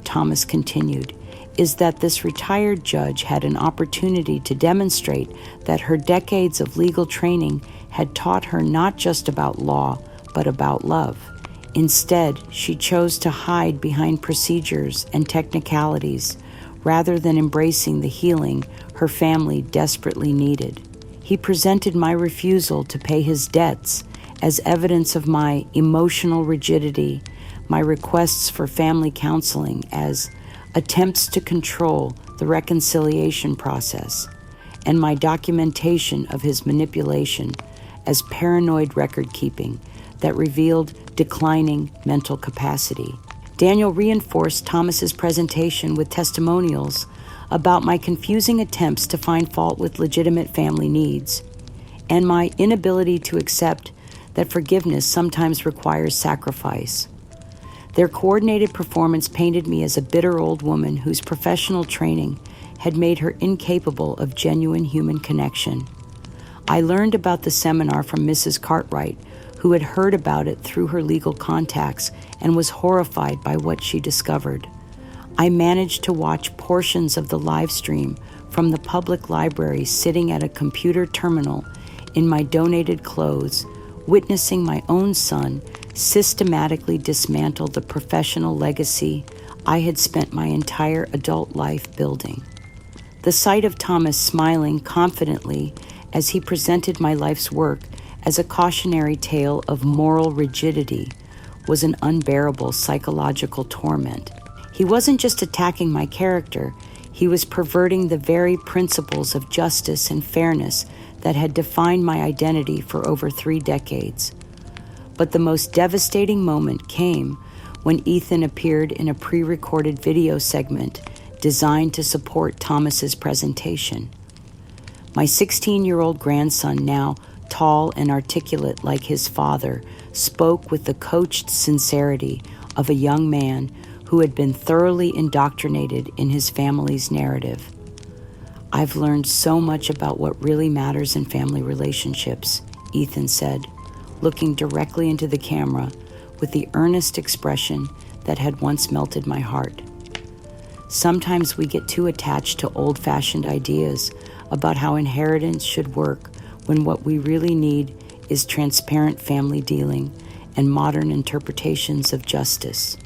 Thomas continued, is that this retired judge had an opportunity to demonstrate that her decades of legal training had taught her not just about law, but about love. Instead, she chose to hide behind procedures and technicalities rather than embracing the healing her family desperately needed. He presented my refusal to pay his debts as evidence of my emotional rigidity, my requests for family counseling as attempts to control the reconciliation process, and my documentation of his manipulation as paranoid record-keeping that revealed declining mental capacity. Daniel reinforced Thomas's presentation with testimonials about my confusing attempts to find fault with legitimate family needs and my inability to accept that forgiveness sometimes requires sacrifice. Their coordinated performance painted me as a bitter old woman whose professional training had made her incapable of genuine human connection. I learned about the seminar from Mrs. Cartwright, who had heard about it through her legal contacts and was horrified by what she discovered. I managed to watch portions of the live stream from the public library sitting at a computer terminal in my donated clothes, witnessing my own son systematically dismantle the professional legacy I had spent my entire adult life building. The sight of Thomas smiling confidently as he presented my life's work as a cautionary tale of moral rigidity was an unbearable psychological torment. He wasn't just attacking my character, he was perverting the very principles of justice and fairness that had defined my identity for over 3 decades. But the most devastating moment came when Ethan appeared in a pre-recorded video segment designed to support Thomas's presentation. My 16-year-old grandson, now tall and articulate like his father, spoke with the coached sincerity of a young man who had been thoroughly indoctrinated in his family's narrative. "I've learned so much about what really matters in family relationships," Ethan said, looking directly into the camera with the earnest expression that had once melted my heart. Sometimes we get too attached to old-fashioned ideas about how inheritance should work when what we really need is transparent family dealing and modern interpretations of justice.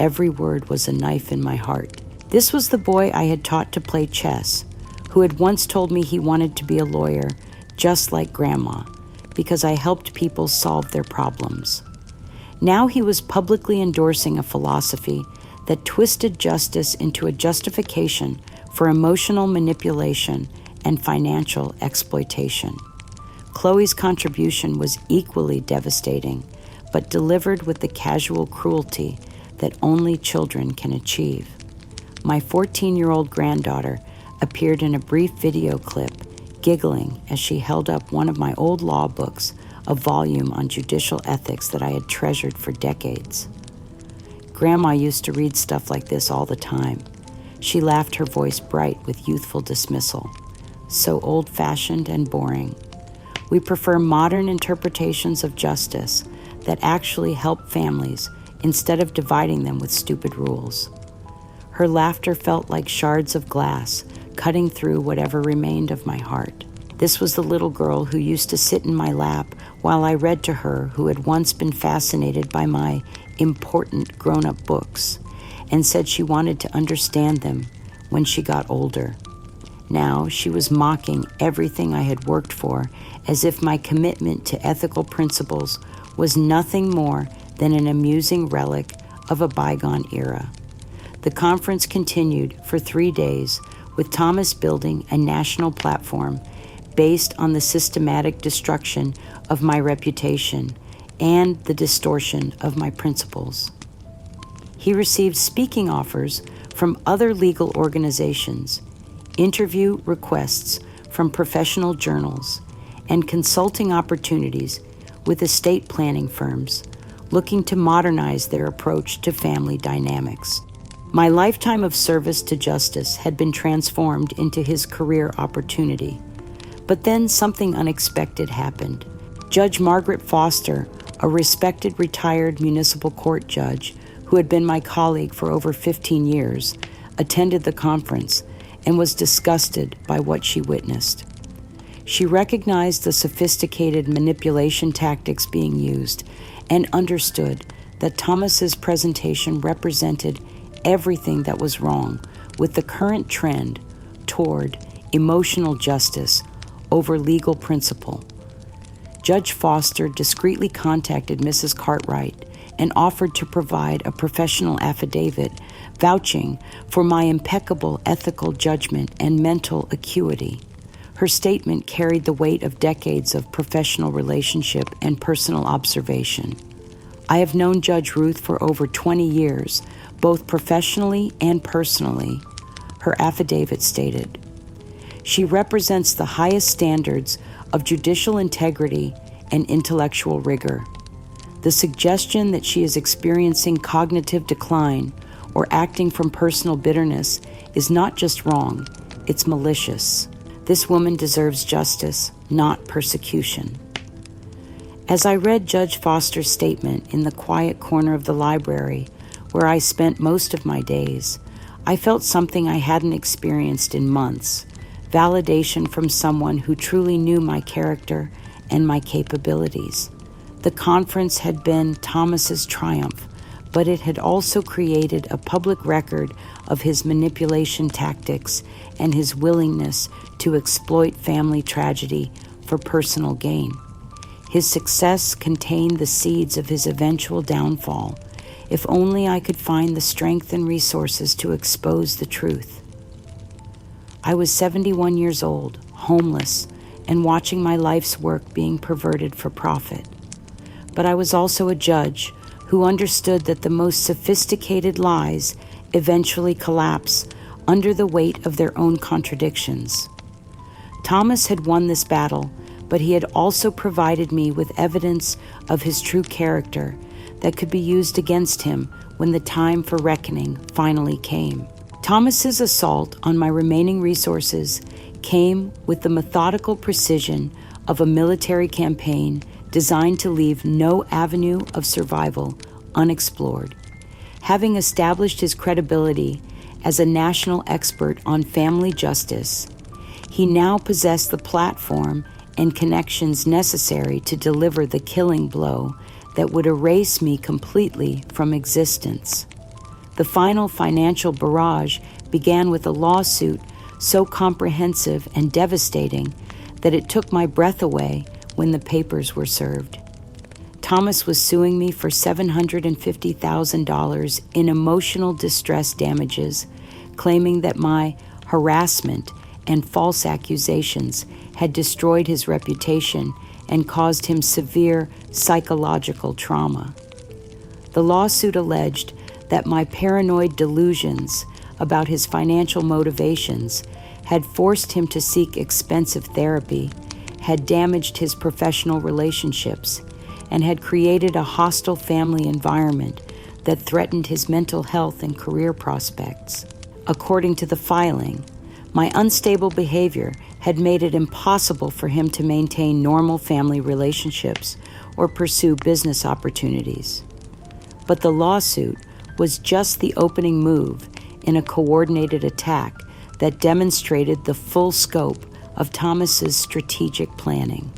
every word was a knife in my heart. This was the boy I had taught to play chess, who had once told me he wanted to be a lawyer, just like Grandma, because I helped people solve their problems. Now he was publicly endorsing a philosophy that twisted justice into a justification for emotional manipulation and financial exploitation. Chloe's contribution was equally devastating, but delivered with the casual cruelty that only children can achieve. My 14-year-old granddaughter appeared in a brief video clip, giggling as she held up one of my old law books, a volume on judicial ethics that I had treasured for decades. Grandma used to read stuff like this all the time. She laughed, her voice bright with youthful dismissal. So old-fashioned and boring. We prefer modern interpretations of justice that actually help families instead of dividing them with stupid rules. Her laughter felt like shards of glass, cutting through whatever remained of my heart. This was the little girl who used to sit in my lap while I read to her, who had once been fascinated by my important grown-up books and said she wanted to understand them when she got older. Now she was mocking everything I had worked for, as if my commitment to ethical principles was nothing more than an amusing relic of a bygone era. The conference continued for 3 days, with Thomas building a national platform based on the systematic destruction of my reputation and the distortion of my principles. He received speaking offers from other legal organizations, interview requests from professional journals, and consulting opportunities with estate planning firms looking to modernize their approach to family dynamics. My lifetime of service to justice had been transformed into his career opportunity. But then something unexpected happened. Judge Margaret Foster, a respected retired municipal court judge who had been my colleague for over 15 years, attended the conference and was disgusted by what she witnessed. She recognized the sophisticated manipulation tactics being used and understood that Thomas's presentation represented everything that was wrong with the current trend toward emotional justice over legal principle. Judge Foster discreetly contacted Mrs. Cartwright and offered to provide a professional affidavit vouching for my impeccable ethical judgment and mental acuity. Her statement carried the weight of decades of professional relationship and personal observation. I have known Judge Ruth for over 20 years, both professionally and personally, her affidavit stated. She represents the highest standards of judicial integrity and intellectual rigor. The suggestion that she is experiencing cognitive decline or acting from personal bitterness is not just wrong, it's malicious. This woman deserves justice, not persecution. As I read Judge Foster's statement in the quiet corner of the library, where I spent most of my days, I felt something I hadn't experienced in months, validation from someone who truly knew my character and my capabilities. The conference had been Thomas's triumph, but it had also created a public record of his manipulation tactics and his willingness to exploit family tragedy for personal gain. His success contained the seeds of his eventual downfall, if only I could find the strength and resources to expose the truth. I was 71 years old, homeless, and watching my life's work being perverted for profit. But I was also a judge who understood that the most sophisticated lies eventually collapse under the weight of their own contradictions. Thomas had won this battle, but he had also provided me with evidence of his true character that could be used against him when the time for reckoning finally came. Thomas's assault on my remaining resources came with the methodical precision of a military campaign designed to leave no avenue of survival unexplored. Having established his credibility as a national expert on family justice, he now possessed the platform and connections necessary to deliver the killing blow that would erase me completely from existence. The final financial barrage began with a lawsuit so comprehensive and devastating that it took my breath away when the papers were served. Thomas was suing me for $750,000 in emotional distress damages, claiming that my harassment and false accusations had destroyed his reputation and caused him severe psychological trauma. The lawsuit alleged that my paranoid delusions about his financial motivations had forced him to seek expensive therapy, had damaged his professional relationships, and had created a hostile family environment that threatened his mental health and career prospects. According to the filing, my unstable behavior had made it impossible for him to maintain normal family relationships or pursue business opportunities. But the lawsuit was just the opening move in a coordinated attack that demonstrated the full scope of Thomas's strategic planning.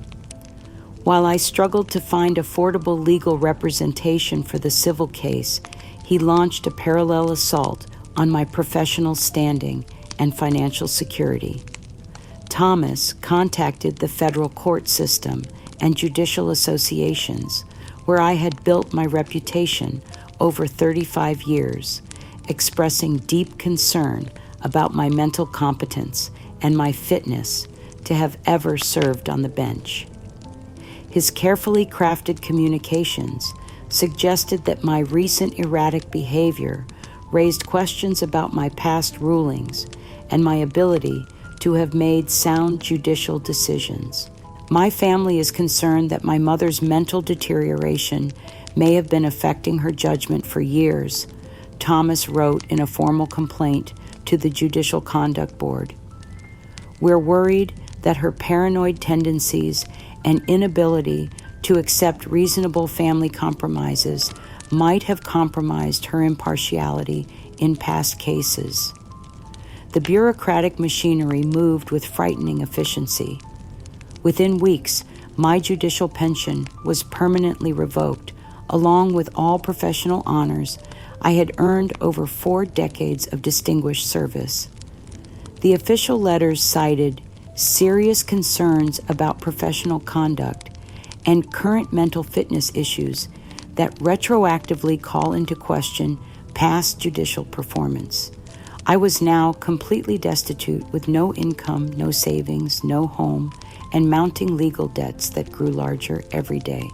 While I struggled to find affordable legal representation for the civil case, he launched a parallel assault on my professional standing and financial security. Thomas contacted the federal court system and judicial associations, where I had built my reputation over 35 years, expressing deep concern about my mental competence and my fitness to have ever served on the bench. His carefully crafted communications suggested that my recent erratic behavior raised questions about my past rulings and my ability to have made sound judicial decisions. My family is concerned that my mother's mental deterioration may have been affecting her judgment for years, Thomas wrote in a formal complaint to the Judicial Conduct Board. We're worried that her paranoid tendencies and inability to accept reasonable family compromises might have compromised her impartiality in past cases. The bureaucratic machinery moved with frightening efficiency. Within weeks, my judicial pension was permanently revoked, along with all professional honors I had earned over 4 decades of distinguished service. The official letters cited serious concerns about professional conduct and current mental fitness issues that retroactively call into question past judicial performance. I was now completely destitute with no income, no savings, no home, and mounting legal debts that grew larger every day.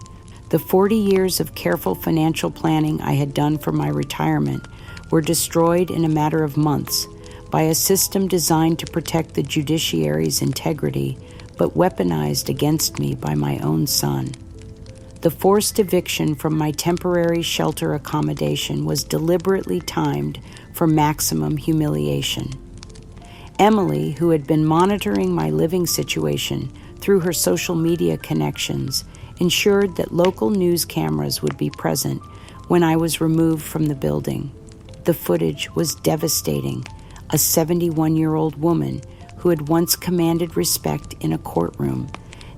The 40 years of careful financial planning I had done for my retirement were destroyed in a matter of months by a system designed to protect the judiciary's integrity, but weaponized against me by my own son. The forced eviction from my temporary shelter accommodation was deliberately timed for maximum humiliation. Emily, who had been monitoring my living situation through her social media connections, ensured that local news cameras would be present when I was removed from the building. The footage was devastating. A 71-year-old woman who had once commanded respect in a courtroom,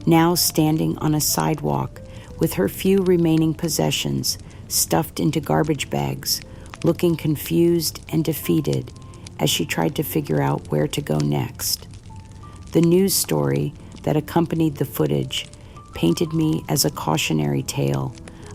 now standing on a sidewalk with her few remaining possessions stuffed into garbage bags, looking confused and defeated as she tried to figure out where to go next. The news story that accompanied the footage painted me as a cautionary tale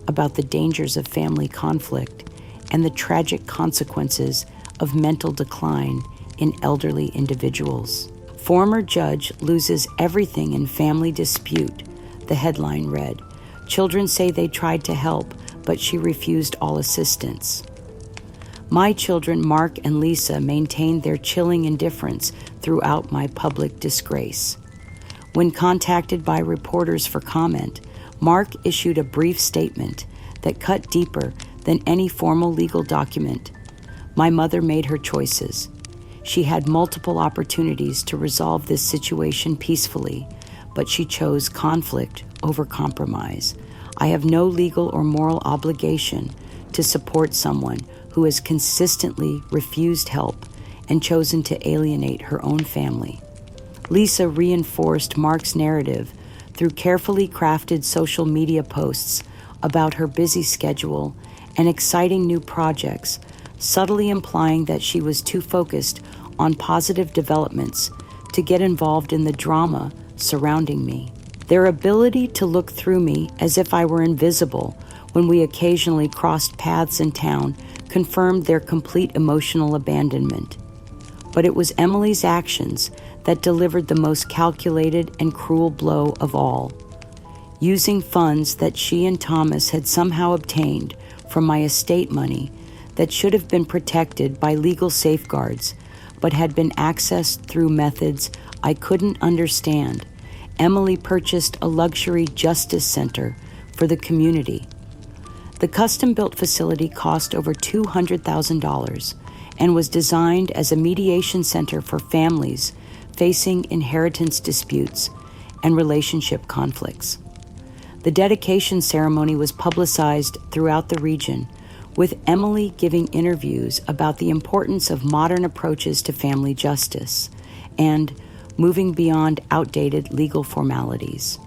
about the dangers of family conflict and the tragic consequences of mental decline in elderly individuals. Former judge loses everything in family dispute, the headline read. Children say they tried to help, but she refused all assistance. My children, Mark and Lisa, maintained their chilling indifference throughout my public disgrace. When contacted by reporters for comment, Mark issued a brief statement that cut deeper than any formal legal document. My mother made her choices. She had multiple opportunities to resolve this situation peacefully, but she chose conflict over compromise. I have no legal or moral obligation to support someone who has consistently refused help and chosen to alienate her own family. Lisa reinforced Mark's narrative through carefully crafted social media posts about her busy schedule and exciting new projects, subtly implying that she was too focused on positive developments to get involved in the drama surrounding me. Their ability to look through me as if I were invisible when we occasionally crossed paths in town confirmed their complete emotional abandonment. But it was Emily's actions that delivered the most calculated and cruel blow of all. Using funds that she and Thomas had somehow obtained from my estate money that should have been protected by legal safeguards, but had been accessed through methods I couldn't understand, Emily purchased a luxury justice center for the community. The custom-built facility cost over $200,000 and was designed as a mediation center for families facing inheritance disputes and relationship conflicts. The dedication ceremony was publicized throughout the region, with Emily giving interviews about the importance of modern approaches to family justice and moving beyond outdated legal formalities.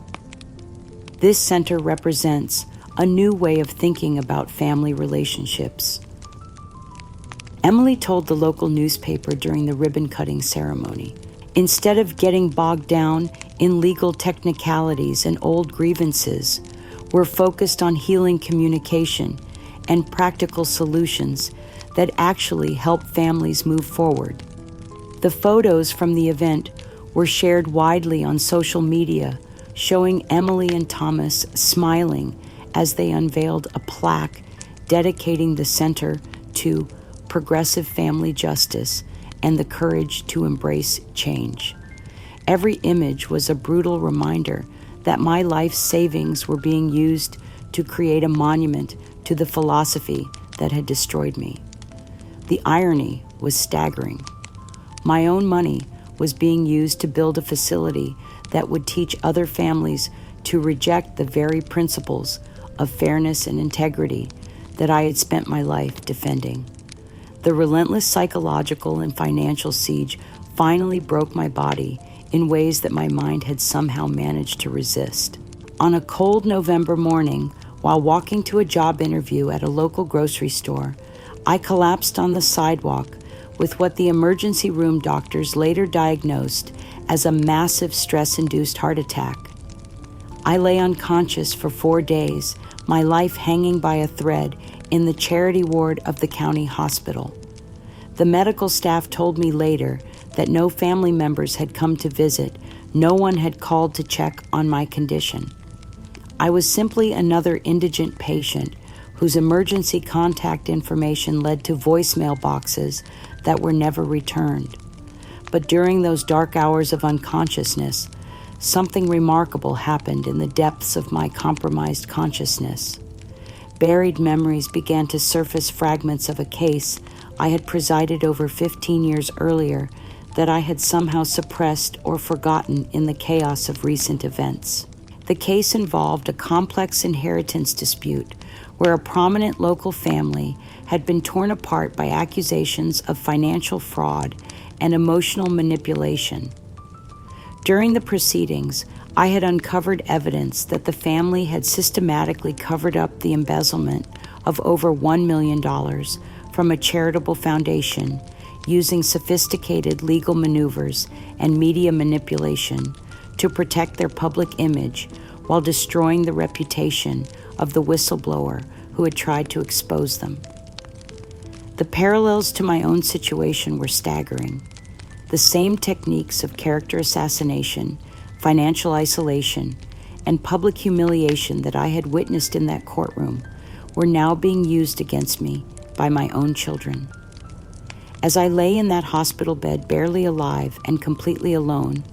This center represents a new way of thinking about family relationships. Emily told the local newspaper during the ribbon-cutting ceremony, "Instead of getting bogged down in legal technicalities and old grievances, we're focused on healing communication and practical solutions that actually help families move forward." The photos from the event were shared widely on social media, showing Emily and Thomas smiling as they unveiled a plaque dedicating the center to progressive family justice and the courage to embrace change. Every image was a brutal reminder that my life savings were being used to create a monument to the philosophy that had destroyed me. The irony was staggering. My own money was being used to build a facility that would teach other families to reject the very principles of fairness and integrity that I had spent my life defending. The relentless psychological and financial siege finally broke my body in ways that my mind had somehow managed to resist. On a cold November morning, while walking to a job interview at a local grocery store, I collapsed on the sidewalk with what the emergency room doctors later diagnosed as a massive stress-induced heart attack. I lay unconscious for 4 days, my life hanging by a thread in the charity ward of the county hospital. The medical staff told me later that no family members had come to visit, no one had called to check on my condition. I was simply another indigent patient whose emergency contact information led to voicemail boxes that were never returned. But during those dark hours of unconsciousness, something remarkable happened in the depths of my compromised consciousness. Buried memories began to surface, fragments of a case I had presided over 15 years earlier that I had somehow suppressed or forgotten in the chaos of recent events. The case involved a complex inheritance dispute where a prominent local family had been torn apart by accusations of financial fraud and emotional manipulation. During the proceedings, I had uncovered evidence that the family had systematically covered up the embezzlement of over $1 million from a charitable foundation using sophisticated legal maneuvers and media manipulation to protect their public image while destroying the reputation of the whistleblower who had tried to expose them. The parallels to my own situation were staggering. The same techniques of character assassination, financial isolation, and public humiliation that I had witnessed in that courtroom were now being used against me by my own children. As I lay in that hospital bed, barely alive and completely alone,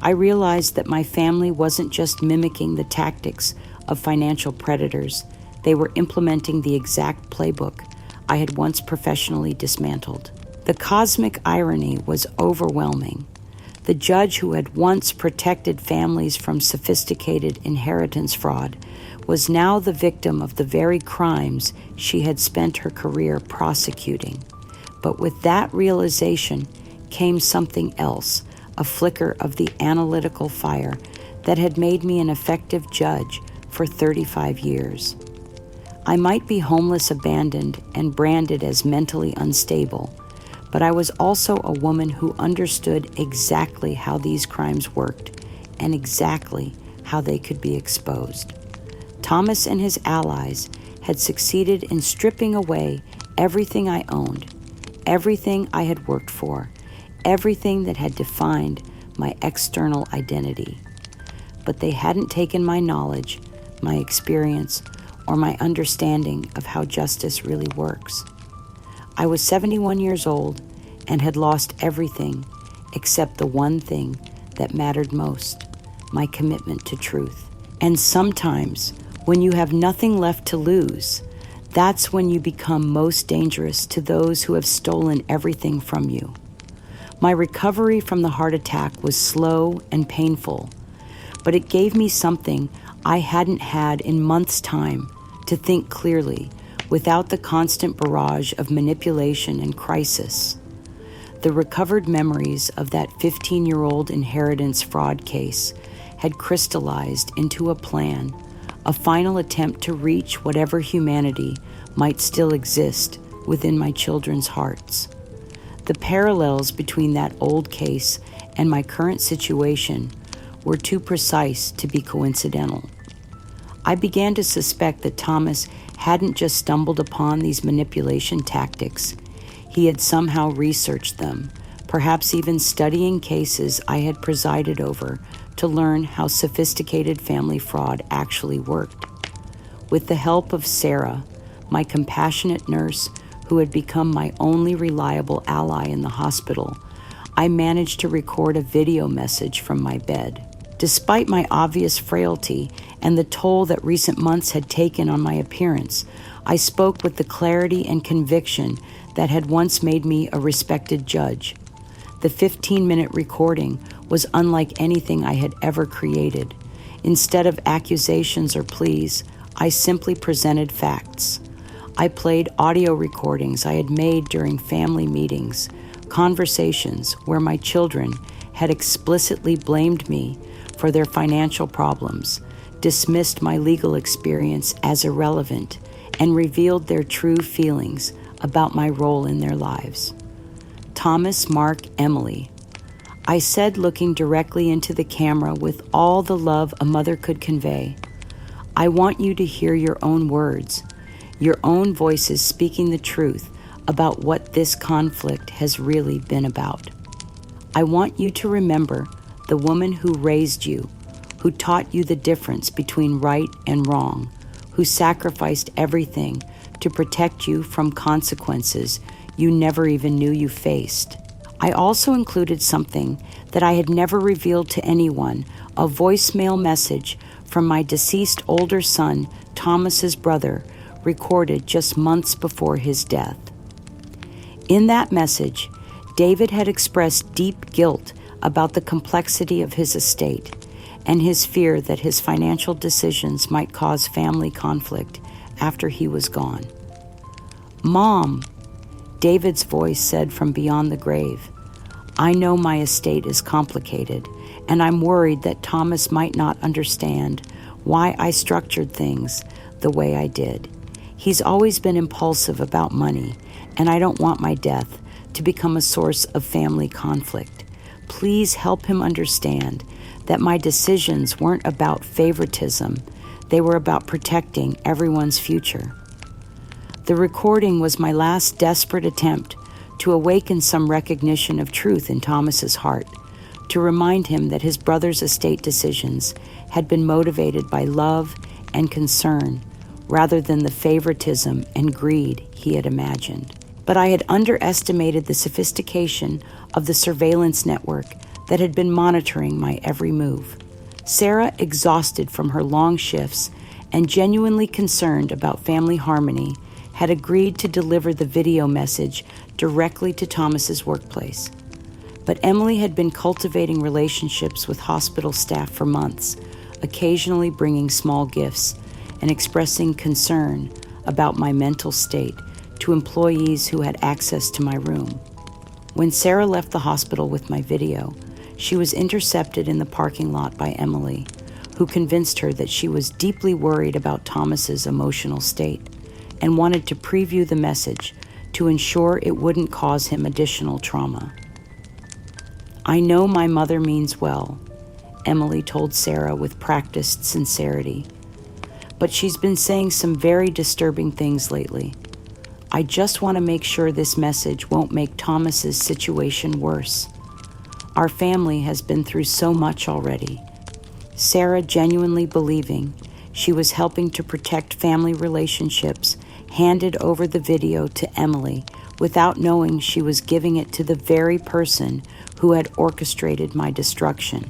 I realized that my family wasn't just mimicking the tactics of financial predators, they were implementing the exact playbook I had once professionally dismantled. The cosmic irony was overwhelming. The judge who had once protected families from sophisticated inheritance fraud was now the victim of the very crimes she had spent her career prosecuting. But with that realization came something else, a flicker of the analytical fire that had made me an effective judge for 35 years. I might be homeless, abandoned, and branded as mentally unstable, but I was also a woman who understood exactly how these crimes worked and exactly how they could be exposed. Thomas and his allies had succeeded in stripping away everything I owned, everything I had worked for, everything that had defined my external identity. But they hadn't taken my knowledge, my experience, or my understanding of how justice really works. I was 71 years old and had lost everything except the one thing that mattered most, my commitment to truth. And sometimes, when you have nothing left to lose, that's when you become most dangerous to those who have stolen everything from you. My recovery from the heart attack was slow and painful, but it gave me something I hadn't had in months' time to think clearly without the constant barrage of manipulation and crisis. The recovered memories of that 15-year-old inheritance fraud case had crystallized into a plan, a final attempt to reach whatever humanity might still exist within my children's hearts. The parallels between that old case and my current situation were too precise to be coincidental. I began to suspect that Thomas hadn't just stumbled upon these manipulation tactics. He had somehow researched them, perhaps even studying cases I had presided over to learn how sophisticated family fraud actually worked. With the help of Sarah, my compassionate nurse who had become my only reliable ally in the hospital, I managed to record a video message from my bed. Despite my obvious frailty and the toll that recent months had taken on my appearance, I spoke with the clarity and conviction that had once made me a respected judge. The 15-minute recording was unlike anything I had ever created. Instead of accusations or pleas, I simply presented facts. I played audio recordings I had made during family meetings, conversations where my children had explicitly blamed me for their financial problems, dismissed my legal experience as irrelevant, and revealed their true feelings about my role in their lives. Thomas, Mark, Emily, I said, looking directly into the camera with all the love a mother could convey, I want you to hear your own words, your own voices speaking the truth about what this conflict has really been about. I want you to remember the woman who raised you, who taught you the difference between right and wrong, who sacrificed everything to protect you from consequences you never even knew you faced. I also included something that I had never revealed to anyone, a voicemail message from my deceased older son, Thomas's brother, recorded just months before his death. In that message, David had expressed deep guilt about the complexity of his estate and his fear that his financial decisions might cause family conflict after he was gone. "Mom," David's voice said from beyond the grave, "I know my estate is complicated, and I'm worried that Thomas might not understand why I structured things the way I did. He's always been impulsive about money, and I don't want my death to become a source of family conflict. Please help him understand that my decisions weren't about favoritism. They were about protecting everyone's future." The recording was my last desperate attempt to awaken some recognition of truth in Thomas's heart, to remind him that his brother's estate decisions had been motivated by love and concern rather than the favoritism and greed he had imagined. But I had underestimated the sophistication of the surveillance network that had been monitoring my every move. Sarah, exhausted from her long shifts and genuinely concerned about family harmony, had agreed to deliver the video message directly to Thomas's workplace. But Emily had been cultivating relationships with hospital staff for months, occasionally bringing small gifts and expressing concern about my mental state to employees who had access to my room. When Sarah left the hospital with my video, she was intercepted in the parking lot by Emily, who convinced her that she was deeply worried about Thomas's emotional state. and wanted to preview the message to ensure it wouldn't cause him additional trauma. "I know my mother means well," Emily told Sarah with practiced sincerity, "but she's been saying some very disturbing things lately. I just want to make sure this message won't make Thomas's situation worse. Our family has been through so much already." Sarah, genuinely believing she was helping to protect family relationships, handed over the video to Emily without knowing she was giving it to the very person who had orchestrated my destruction.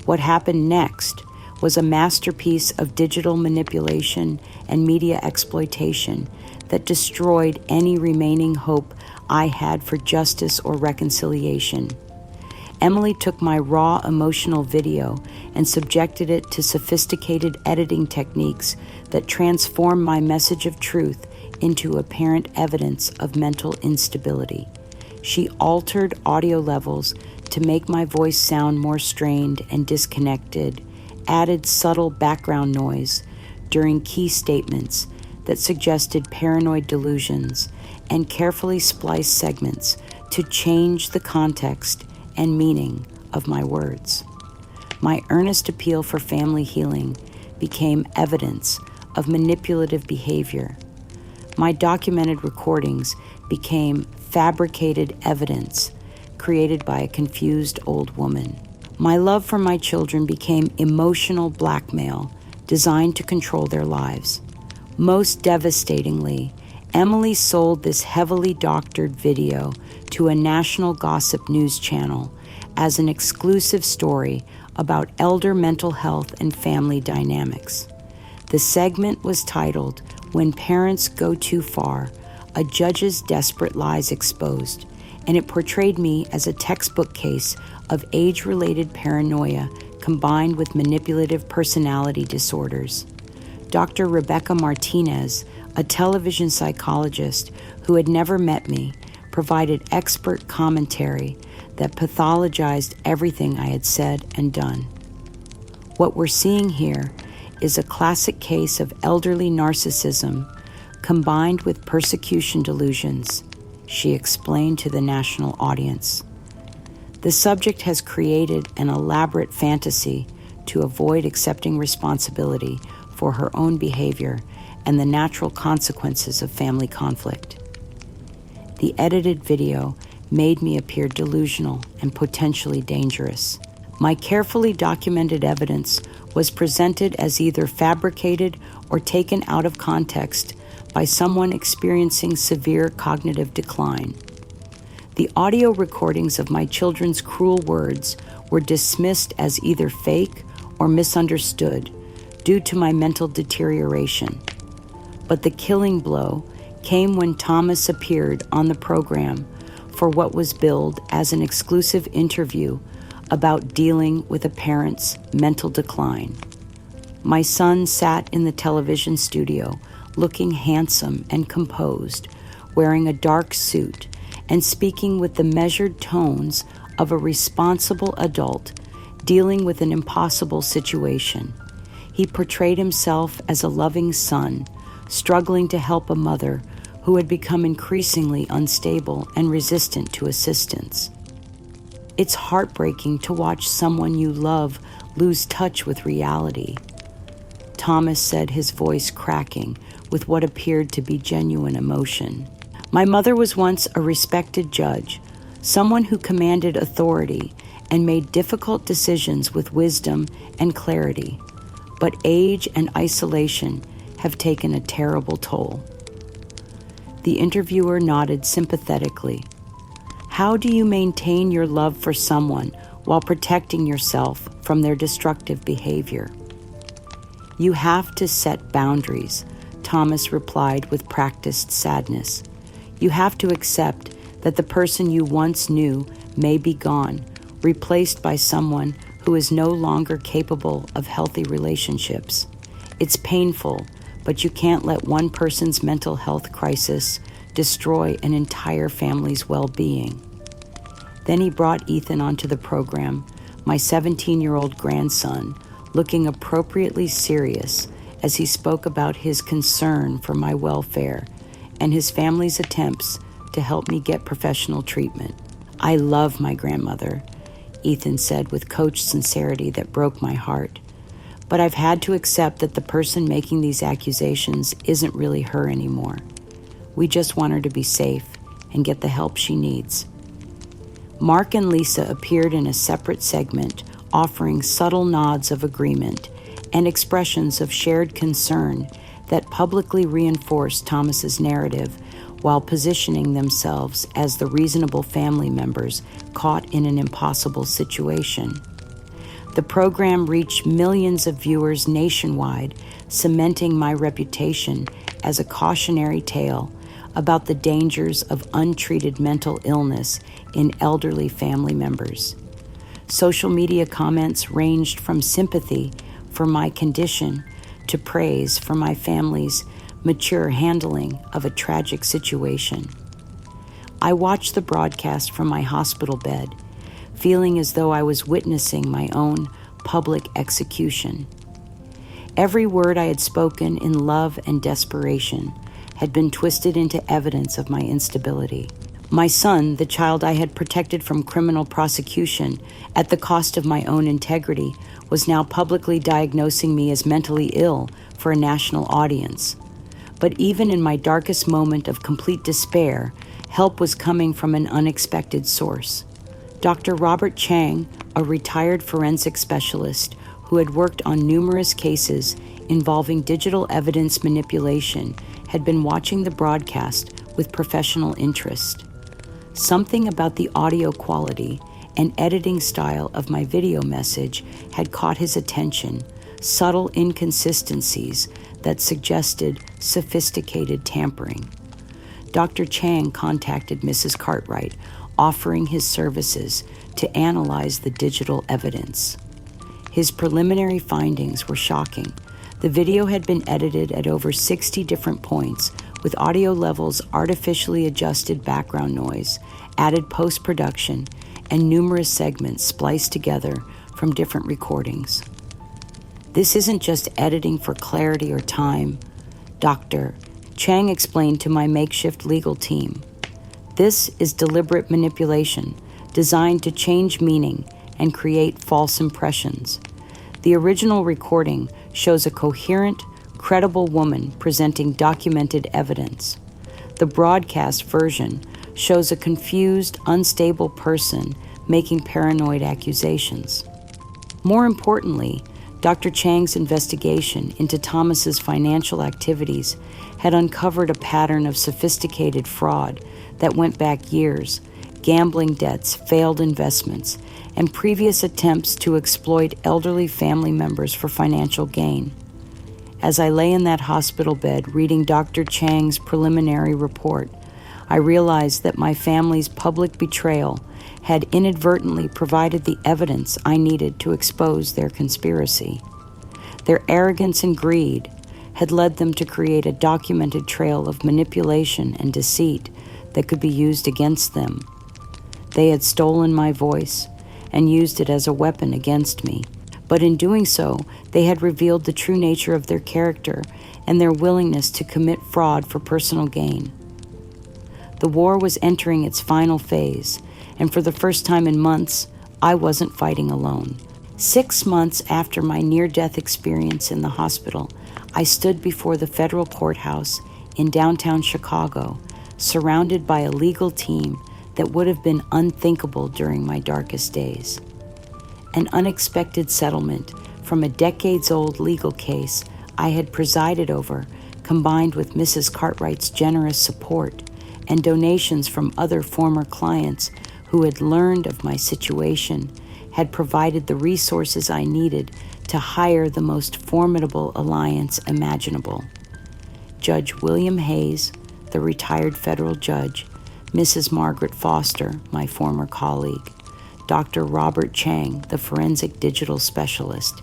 What happened next was a masterpiece of digital manipulation and media exploitation that destroyed any remaining hope I had for justice or reconciliation. Emily took my raw emotional video and subjected it to sophisticated editing techniques that transformed my message of truth into apparent evidence of mental instability. She altered audio levels to make my voice sound more strained and disconnected, added subtle background noise during key statements that suggested paranoid delusions, and carefully spliced segments to change the context and meaning of my words. My earnest appeal for family healing became evidence of manipulative behavior. My documented recordings became fabricated evidence created by a confused old woman. My love for my children became emotional blackmail designed to control their lives. Most devastatingly, Emily sold this heavily doctored video to a national gossip news channel as an exclusive story about elder mental health and family dynamics. The segment was titled, "When Parents Go Too Far, A Judge's Desperate Lies Exposed," and it portrayed me as a textbook case of age-related paranoia combined with manipulative personality disorders. Dr. Rebecca Martinez, a television psychologist who had never met me, provided expert commentary that pathologized everything I had said and done. What we're seeing here is a classic case of elderly narcissism combined with persecution delusions, she explained to the national audience. The subject has created an elaborate fantasy to avoid accepting responsibility for her own behavior and the natural consequences of family conflict. The edited video made me appear delusional and potentially dangerous. My carefully documented evidence was presented as either fabricated or taken out of context by someone experiencing severe cognitive decline. The audio recordings of my children's cruel words were dismissed as either fake or misunderstood due to my mental deterioration. But the killing blow came when Thomas appeared on the program for what was billed as an exclusive interview about dealing with a parent's mental decline. My son sat in the television studio looking handsome and composed, wearing a dark suit and speaking with the measured tones of a responsible adult dealing with an impossible situation. He portrayed himself as a loving son, struggling to help a mother who had become increasingly unstable and resistant to assistance. It's heartbreaking to watch someone you love lose touch with reality, Thomas said, his voice cracking with what appeared to be genuine emotion. My mother was once a respected judge, someone who commanded authority and made difficult decisions with wisdom and clarity. But age and isolation have taken a terrible toll. The interviewer nodded sympathetically. How do you maintain your love for someone while protecting yourself from their destructive behavior? You have to set boundaries, Thomas replied with practiced sadness. You have to accept that the person you once knew may be gone, replaced by someone who is no longer capable of healthy relationships. It's painful, but you can't let one person's mental health crisis destroy an entire family's well-being. Then he brought Ethan onto the program, my 17-year-old grandson, looking appropriately serious as he spoke about his concern for my welfare and his family's attempts to help me get professional treatment. "I love my grandmother," Ethan said with coached sincerity that broke my heart. "But I've had to accept that the person making these accusations isn't really her anymore. We just want her to be safe and get the help she needs." Mark and Lisa appeared in a separate segment, offering subtle nods of agreement and expressions of shared concern that publicly reinforced Thomas's narrative while positioning themselves as the reasonable family members caught in an impossible situation. The program reached millions of viewers nationwide, cementing my reputation as a cautionary tale about the dangers of untreated mental illness in elderly family members. Social media comments ranged from sympathy for my condition to praise for my family's mature handling of a tragic situation. I watched the broadcast from my hospital bed, feeling as though I was witnessing my own public execution. Every word I had spoken in love and desperation had been twisted into evidence of my instability. My son, the child I had protected from criminal prosecution at the cost of my own integrity, was now publicly diagnosing me as mentally ill for a national audience. But even in my darkest moment of complete despair, help was coming from an unexpected source. Dr. Robert Chang, a retired forensic specialist who had worked on numerous cases involving digital evidence manipulation, had been watching the broadcast with professional interest. Something about the audio quality and editing style of my video message had caught his attention, subtle inconsistencies that suggested sophisticated tampering. Dr. Chang contacted Mrs. Cartwright, offering his services to analyze the digital evidence. His preliminary findings were shocking. The video had been edited at over 60 different points, with audio levels artificially adjusted background noise, added post-production, and numerous segments spliced together from different recordings. "This isn't just editing for clarity or time," Dr. Chang explained to my makeshift legal team. "This is deliberate manipulation designed to change meaning and create false impressions. The original recording shows a coherent, credible woman presenting documented evidence. The broadcast version shows a confused, unstable person making paranoid accusations." More importantly, Dr. Chang's investigation into Thomas's financial activities had uncovered a pattern of sophisticated fraud that went back years: gambling debts, failed investments, and previous attempts to exploit elderly family members for financial gain. As I lay in that hospital bed reading Dr. Chang's preliminary report, I realized that my family's public betrayal had inadvertently provided the evidence I needed to expose their conspiracy. Their arrogance and greed had led them to create a documented trail of manipulation and deceit that could be used against them. They had stolen my voice and used it as a weapon against me, but in doing so, they had revealed the true nature of their character and their willingness to commit fraud for personal gain. The war was entering its final phase, and for the first time in months, I wasn't fighting alone. 6 months after my near-death experience in the hospital, I stood before the federal courthouse in downtown Chicago, surrounded by a legal team that would have been unthinkable during my darkest days. An unexpected settlement from a decades-old legal case I had presided over, combined with Mrs. Cartwright's generous support and donations from other former clients who had learned of my situation, had provided the resources I needed to hire the most formidable alliance imaginable. Judge William Hayes, the retired federal judge, Mrs. Margaret Foster, my former colleague, Dr. Robert Chang, the forensic digital specialist,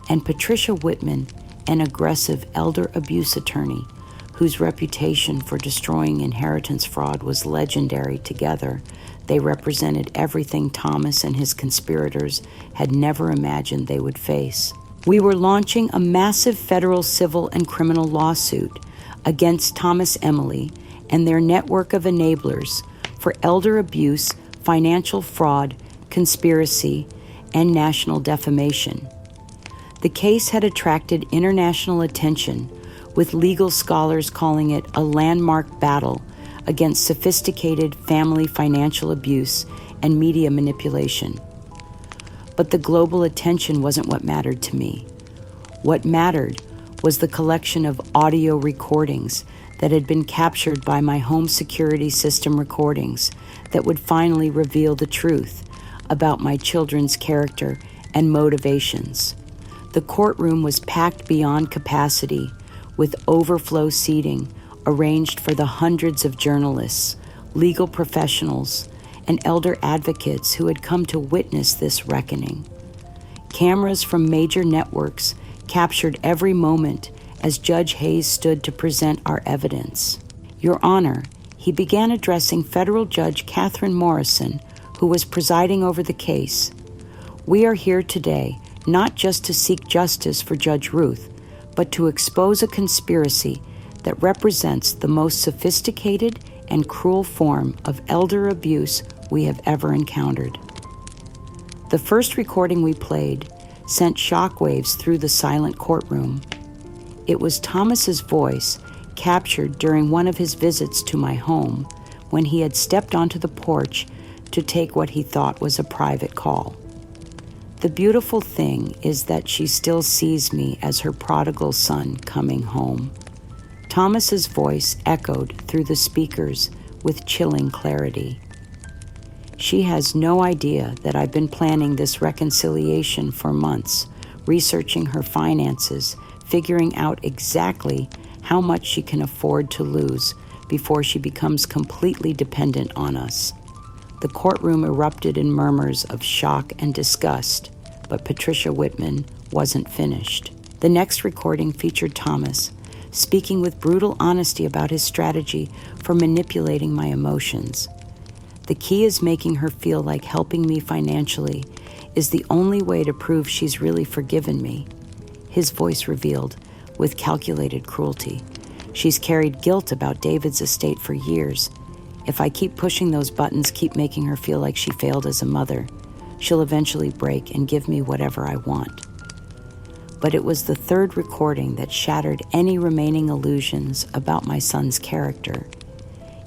and Patricia Whitman, an aggressive elder abuse attorney whose reputation for destroying inheritance fraud was legendary. Together, they represented everything Thomas and his conspirators had never imagined they would face. We were launching a massive federal civil and criminal lawsuit against Thomas Emily and their network of enablers for elder abuse, financial fraud, conspiracy, and national defamation. The case had attracted international attention, with legal scholars calling it a landmark battle against sophisticated family financial abuse and media manipulation. But the global attention wasn't what mattered to me. What mattered was the collection of audio recordings that had been captured by my home security system recordings that would finally reveal the truth about my children's character and motivations. The courtroom was packed beyond capacity, with overflow seating arranged for the hundreds of journalists, legal professionals, and elder advocates who had come to witness this reckoning. Cameras from major networks captured every moment as Judge Hayes stood to present our evidence. Your Honor, he began addressing Federal Judge Catherine Morrison, who was presiding over the case. We are here today not just to seek justice for Judge Ruth, but to expose a conspiracy that represents the most sophisticated and cruel form of elder abuse we have ever encountered. The first recording we played sent shockwaves through the silent courtroom. It was Thomas's voice captured during one of his visits to my home when he had stepped onto the porch to take what he thought was a private call. The beautiful thing is that she still sees me as her prodigal son coming home. Thomas's voice echoed through the speakers with chilling clarity. She has no idea that I've been planning this reconciliation for months, researching her finances, figuring out exactly how much she can afford to lose before she becomes completely dependent on us. The courtroom erupted in murmurs of shock and disgust, but Patricia Whitman wasn't finished. The next recording featured Thomas, speaking with brutal honesty about his strategy for manipulating my emotions. The key is making her feel like helping me financially is the only way to prove she's really forgiven me. His voice revealed, with calculated cruelty. She's carried guilt about David's estate for years. If I keep pushing those buttons, keep making her feel like she failed as a mother, she'll eventually break and give me whatever I want. But it was the third recording that shattered any remaining illusions about my son's character.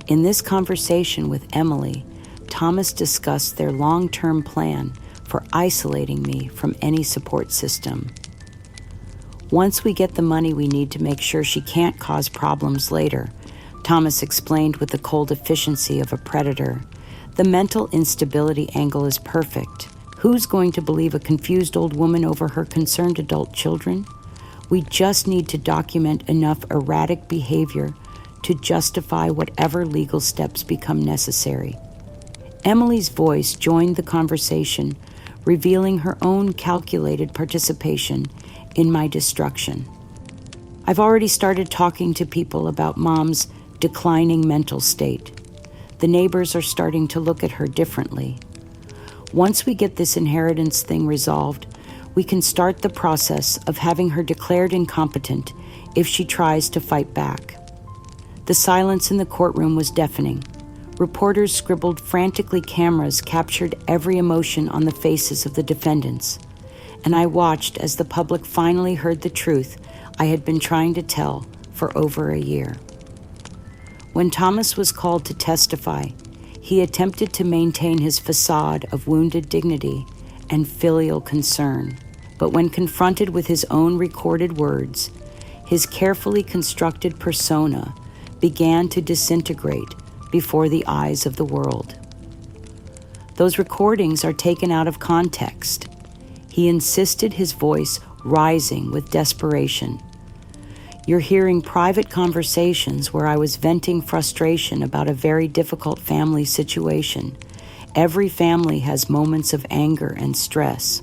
In this conversation with Emily, Thomas discussed their long-term plan for isolating me from any support system. Once we get the money we need to make sure she can't cause problems later, Thomas explained with the cold efficiency of a predator, the mental instability angle is perfect. Who's going to believe a confused old woman over her concerned adult children? We just need to document enough erratic behavior to justify whatever legal steps become necessary. Emily's voice joined the conversation, revealing her own calculated participation in my destruction. I've already started talking to people about Mom's declining mental state. The neighbors are starting to look at her differently. Once we get this inheritance thing resolved, we can start the process of having her declared incompetent if she tries to fight back. The silence in the courtroom was deafening. Reporters scribbled frantically, cameras captured every emotion on the faces of the defendants, and I watched as the public finally heard the truth I had been trying to tell for over a year. When Thomas was called to testify, he attempted to maintain his facade of wounded dignity and filial concern, but when confronted with his own recorded words, his carefully constructed persona began to disintegrate before the eyes of the world. Those recordings are taken out of context. He insisted, his voice rising with desperation. You're hearing private conversations where I was venting frustration about a very difficult family situation. Every family has moments of anger and stress.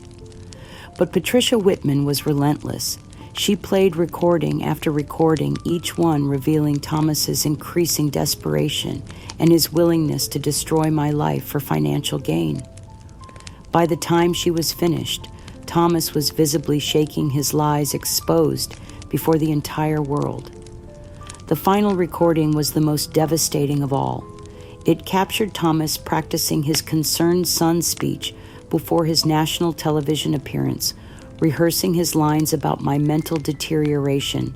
But Patricia Whitman was relentless. She played recording after recording, each one revealing Thomas's increasing desperation and his willingness to destroy my life for financial gain. By the time she was finished, Thomas was visibly shaking his lies exposed before the entire world. The final recording was the most devastating of all. It captured Thomas practicing his concerned son speech before his national television appearance, rehearsing his lines about my mental deterioration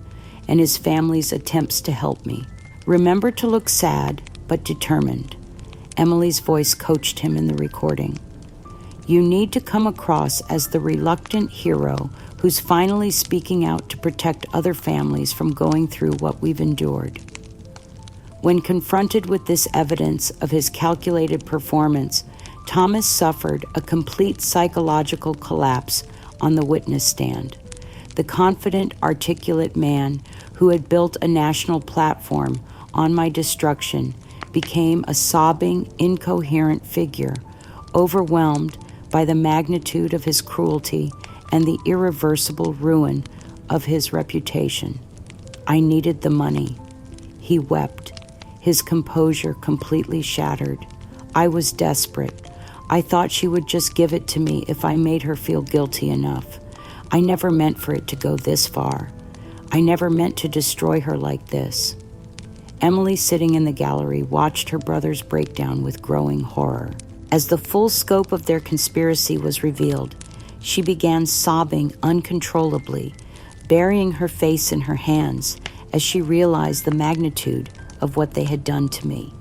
and his family's attempts to help me. "Remember to look sad, but determined," Emily's voice coached him in the recording. "You need to come across as the reluctant hero who's finally speaking out to protect other families from going through what we've endured." When confronted with this evidence of his calculated performance, Thomas suffered a complete psychological collapse on the witness stand. The confident, articulate man who had built a national platform on my destruction became a sobbing, incoherent figure, overwhelmed by the magnitude of his cruelty and the irreversible ruin of his reputation. "I needed the money." He wept, his composure completely shattered. "I was desperate. I thought she would just give it to me if I made her feel guilty enough. I never meant for it to go this far. I never meant to destroy her like this." Emily, sitting in the gallery, watched her brother's breakdown with growing horror. As the full scope of their conspiracy was revealed, she began sobbing uncontrollably, burying her face in her hands as she realized the magnitude of what they had done to me.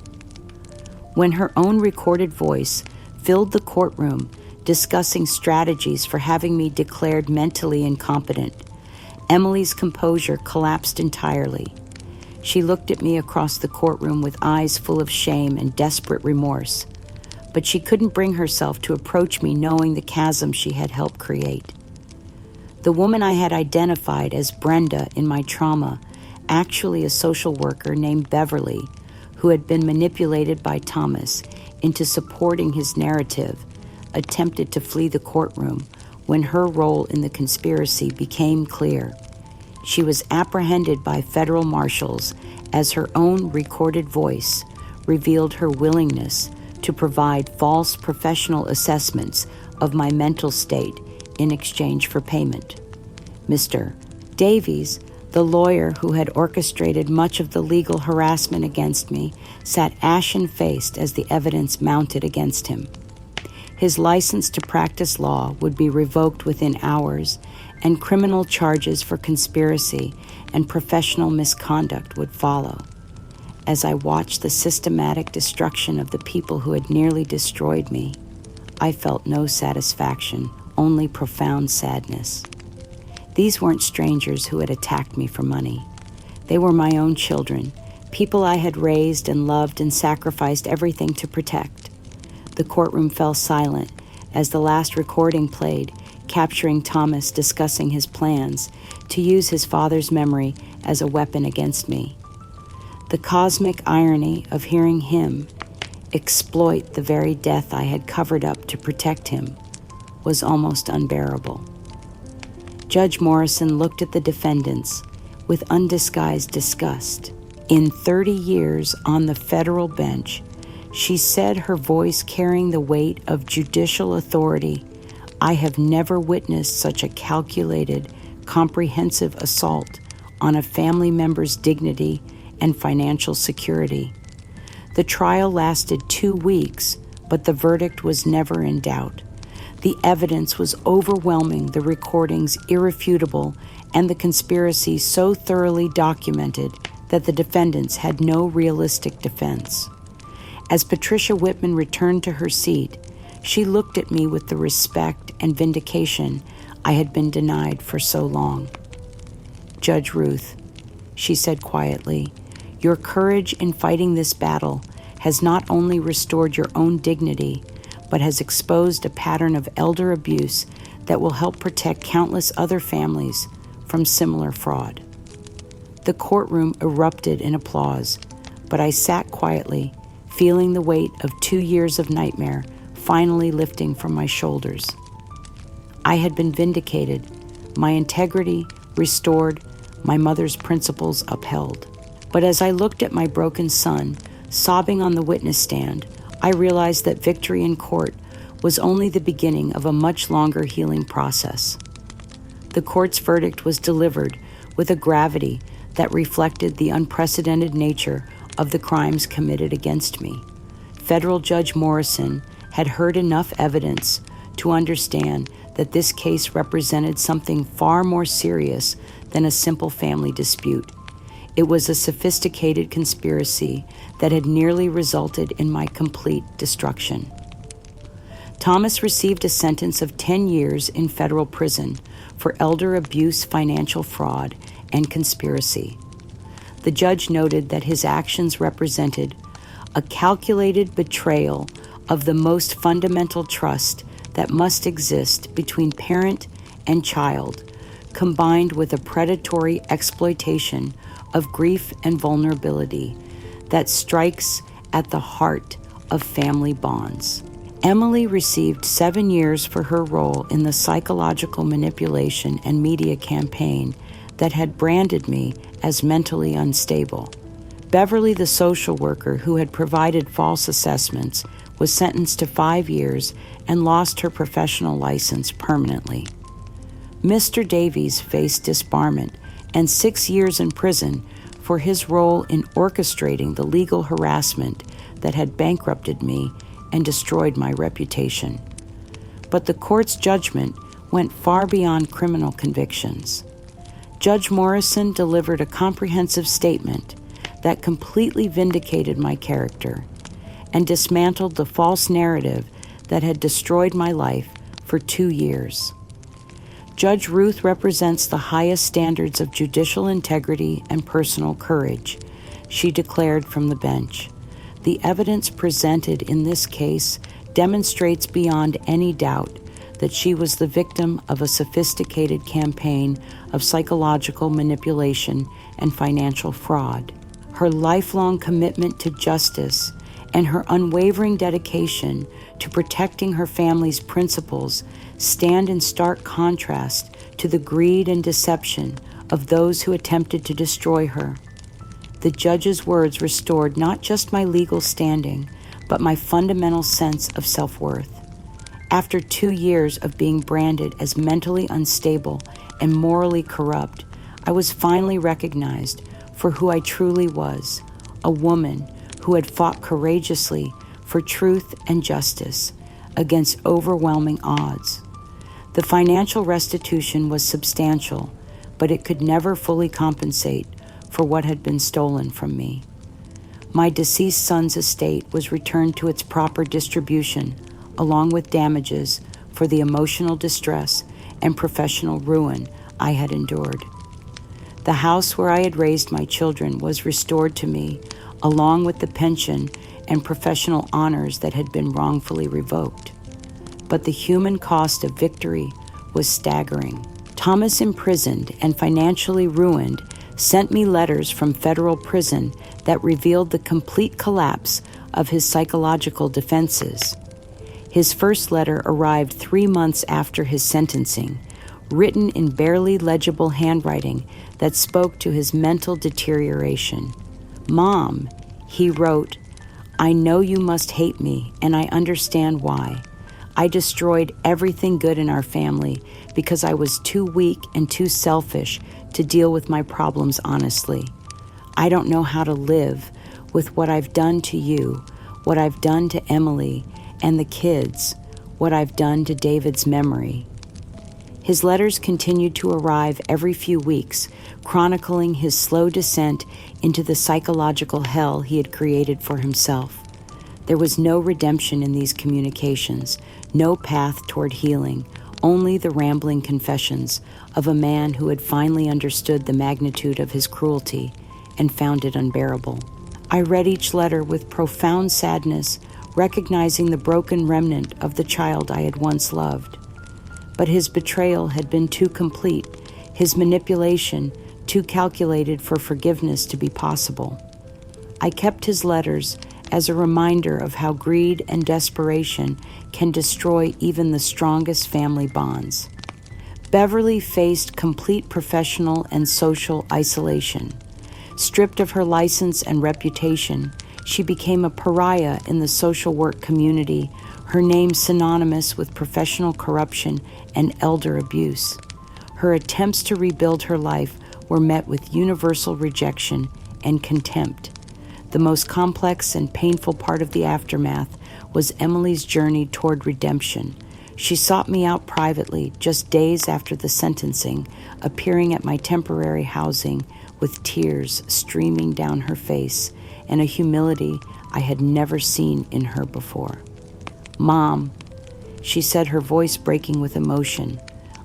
When her own recorded voice filled the courtroom discussing strategies for having me declared mentally incompetent, Emily's composure collapsed entirely. She looked at me across the courtroom with eyes full of shame and desperate remorse, but she couldn't bring herself to approach me knowing the chasm she had helped create. The woman I had identified as Brenda in my trauma, actually a social worker named Beverly, who had been manipulated by Thomas into supporting his narrative, attempted to flee the courtroom when her role in the conspiracy became clear. She was apprehended by federal marshals as her own recorded voice revealed her willingness to provide false professional assessments of my mental state in exchange for payment. Mr. Davies, the lawyer who had orchestrated much of the legal harassment against me, sat ashen-faced as the evidence mounted against him. His license to practice law would be revoked within hours, and criminal charges for conspiracy and professional misconduct would follow. As I watched the systematic destruction of the people who had nearly destroyed me, I felt no satisfaction, only profound sadness. These weren't strangers who had attacked me for money. They were my own children, people I had raised and loved and sacrificed everything to protect. The courtroom fell silent as the last recording played, capturing Thomas discussing his plans to use his father's memory as a weapon against me. The cosmic irony of hearing him exploit the very death I had covered up to protect him was almost unbearable. Judge Morrison looked at the defendants with undisguised disgust. In 30 years on the federal bench, she said, her voice carrying the weight of judicial authority, "I have never witnessed such a calculated, comprehensive assault on a family member's dignity and financial security." The trial lasted 2 weeks, but the verdict was never in doubt. The evidence was overwhelming, the recordings irrefutable, and the conspiracy so thoroughly documented that the defendants had no realistic defense. As Patricia Whitman returned to her seat, she looked at me with the respect and vindication I had been denied for so long. "Judge Ruth," she said quietly, "your courage in fighting this battle has not only restored your own dignity, but has exposed a pattern of elder abuse that will help protect countless other families from similar fraud." The courtroom erupted in applause, but I sat quietly, feeling the weight of 2 years of nightmare finally lifting from my shoulders. I had been vindicated, my integrity restored, my mother's principles upheld. But as I looked at my broken son, sobbing on the witness stand, I realized that victory in court was only the beginning of a much longer healing process. The court's verdict was delivered with a gravity that reflected the unprecedented nature of the crimes committed against me. Federal Judge Morrison had heard enough evidence to understand that this case represented something far more serious than a simple family dispute. It was a sophisticated conspiracy that had nearly resulted in my complete destruction. Thomas received a sentence of 10 years in federal prison for elder abuse, financial fraud, and conspiracy. The judge noted that his actions represented a calculated betrayal of the most fundamental trust that must exist between parent and child, combined with a predatory exploitation of grief and vulnerability that strikes at the heart of family bonds. Emily received 7 years for her role in the psychological manipulation and media campaign that had branded me as mentally unstable. Beverly, the social worker who had provided false assessments, was sentenced to 5 years and lost her professional license permanently. Mr. Davies faced disbarment and 6 years in prison for his role in orchestrating the legal harassment that had bankrupted me and destroyed my reputation. But the court's judgment went far beyond criminal convictions. Judge Morrison delivered a comprehensive statement that completely vindicated my character and dismantled the false narrative that had destroyed my life for 2 years. Judge Ruth represents the highest standards of judicial integrity and personal courage, she declared from the bench. The evidence presented in this case demonstrates beyond any doubt that she was the victim of a sophisticated campaign of psychological manipulation and financial fraud. Her lifelong commitment to justice and her unwavering dedication to protecting her family's principles stand in stark contrast to the greed and deception of those who attempted to destroy her. The judge's words restored not just my legal standing, but my fundamental sense of self-worth. After 2 years of being branded as mentally unstable and morally corrupt, I was finally recognized for who I truly was, a woman who had fought courageously for truth and justice against overwhelming odds. The financial restitution was substantial, but it could never fully compensate for what had been stolen from me. My deceased son's estate was returned to its proper distribution, along with damages for the emotional distress and professional ruin I had endured. The house where I had raised my children was restored to me, along with the pension and professional honors that had been wrongfully revoked. But the human cost of victory was staggering. Thomas, imprisoned and financially ruined, sent me letters from federal prison that revealed the complete collapse of his psychological defenses. His first letter arrived 3 months after his sentencing, written in barely legible handwriting that spoke to his mental deterioration. "Mom," he wrote, "I know you must hate me, and I understand why. I destroyed everything good in our family because I was too weak and too selfish to deal with my problems honestly. I don't know how to live with what I've done to you, what I've done to Emily and the kids, what I've done to David's memory." His letters continued to arrive every few weeks, chronicling his slow descent into the psychological hell he had created for himself. There was no redemption in these communications, no path toward healing, only the rambling confessions of a man who had finally understood the magnitude of his cruelty and found it unbearable. I read each letter with profound sadness, recognizing the broken remnant of the child I had once loved. But his betrayal had been too complete, his manipulation too calculated for forgiveness to be possible. I kept his letters as a reminder of how greed and desperation can destroy even the strongest family bonds. Beverly faced complete professional and social isolation. Stripped of her license and reputation, She became a pariah in the social work community, her name synonymous with professional corruption and elder abuse. Her attempts to rebuild her life were met with universal rejection and contempt. The most complex and painful part of the aftermath was Emily's journey toward redemption. She sought me out privately just days after the sentencing, appearing at my temporary housing with tears streaming down her face and a humility I had never seen in her before. "Mom," she said, her voice breaking with emotion,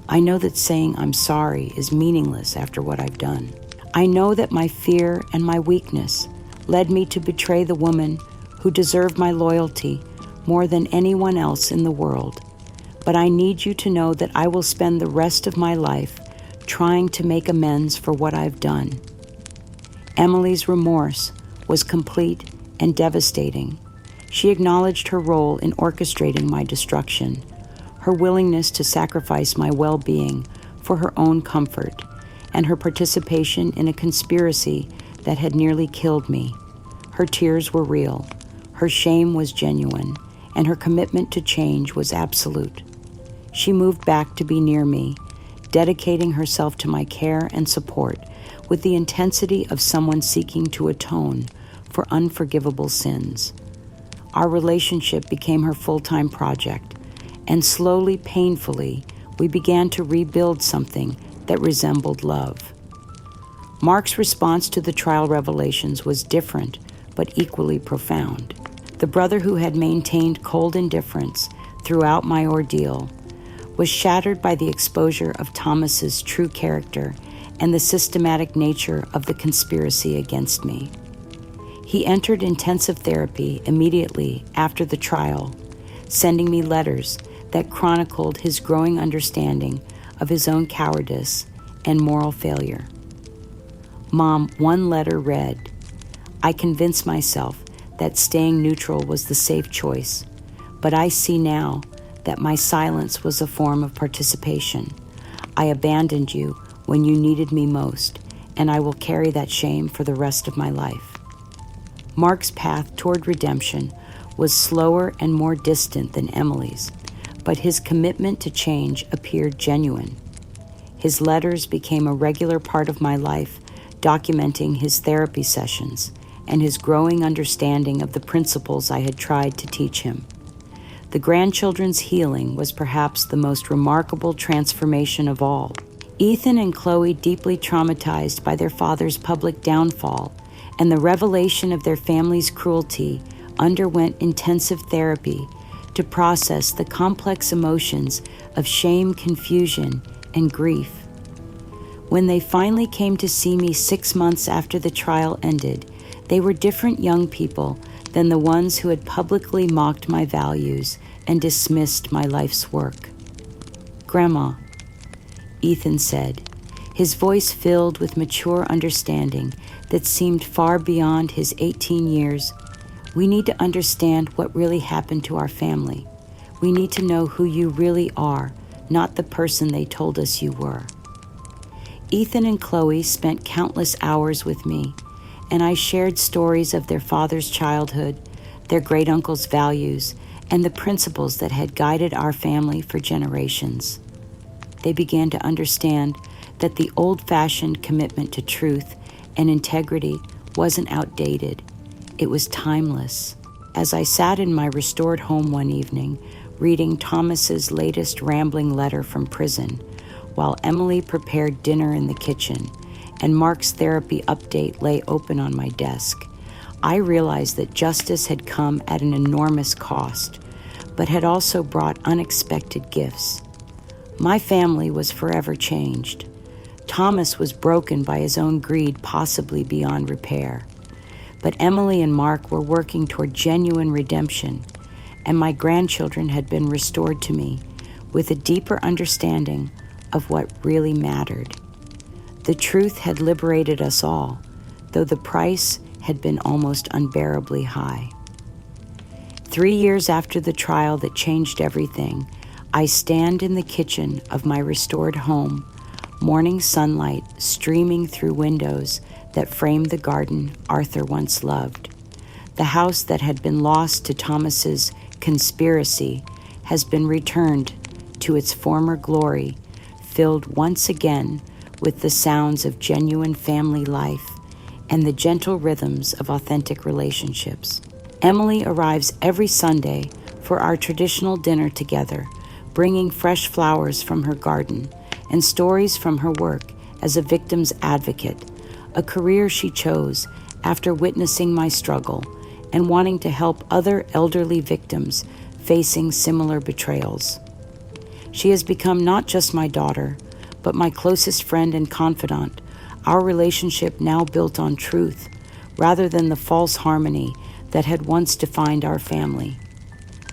"I know that saying I'm sorry is meaningless after what I've done. I know that my fear and my weakness led me to betray the woman who deserved my loyalty more than anyone else in the world. But I need you to know that I will spend the rest of my life trying to make amends for what I've done." Emily's remorse was complete and devastating. She acknowledged her role in orchestrating my destruction, her willingness to sacrifice my well-being for her own comfort, and her participation in a conspiracy that had nearly killed me. Her tears were real, her shame was genuine, and her commitment to change was absolute. She moved back to be near me, dedicating herself to my care and support with the intensity of someone seeking to atone for unforgivable sins. Our relationship became her full-time project, and slowly, painfully, we began to rebuild something that resembled love. Mark's response to the trial revelations was different, but equally profound. The brother who had maintained cold indifference throughout my ordeal was shattered by the exposure of Thomas's true character and the systematic nature of the conspiracy against me. He entered intensive therapy immediately after the trial, sending me letters that chronicled his growing understanding of his own cowardice and moral failure. Mom, one letter read, "I convinced myself that staying neutral was the safe choice, but I see now that my silence was a form of participation. I abandoned you when you needed me most, and I will carry that shame for the rest of my life." Mark's path toward redemption was slower and more distant than Emily's, but his commitment to change appeared genuine. His letters became a regular part of my life, documenting his therapy sessions and his growing understanding of the principles I had tried to teach him. The grandchildren's healing was perhaps the most remarkable transformation of all. Ethan and Chloe, deeply traumatized by their father's public downfall and the revelation of their family's cruelty, underwent intensive therapy to process the complex emotions of shame, confusion, and grief. When they finally came to see me 6 months after the trial ended, they were different young people than the ones who had publicly mocked my values and dismissed my life's work. "Grandma," Ethan said, his voice filled with mature understanding that seemed far beyond his 18 years, "we need to understand what really happened to our family. We need to know who you really are, not the person they told us you were." Ethan and Chloe spent countless hours with me, and I shared stories of their father's childhood, their great-uncle's values, and the principles that had guided our family for generations. They began to understand that the old-fashioned commitment to truth and integrity wasn't outdated. It was timeless. As I sat in my restored home one evening, reading Thomas's latest rambling letter from prison, while Emily prepared dinner in the kitchen and Mark's therapy update lay open on my desk, I realized that justice had come at an enormous cost, but had also brought unexpected gifts. My family was forever changed. Thomas was broken by his own greed, possibly beyond repair. But Emily and Mark were working toward genuine redemption, and my grandchildren had been restored to me with a deeper understanding of what really mattered. The truth had liberated us all, though the price had been almost unbearably high. 3 years after the trial that changed everything, I stand in the kitchen of my restored home, morning sunlight streaming through windows that frame the garden Arthur once loved. The house that had been lost to Thomas's conspiracy has been returned to its former glory, filled once again with the sounds of genuine family life and the gentle rhythms of authentic relationships. Emily arrives every Sunday for our traditional dinner together, bringing fresh flowers from her garden and stories from her work as a victim's advocate, a career she chose after witnessing my struggle and wanting to help other elderly victims facing similar betrayals. She has become not just my daughter, but my closest friend and confidant, our relationship now built on truth rather than the false harmony that had once defined our family.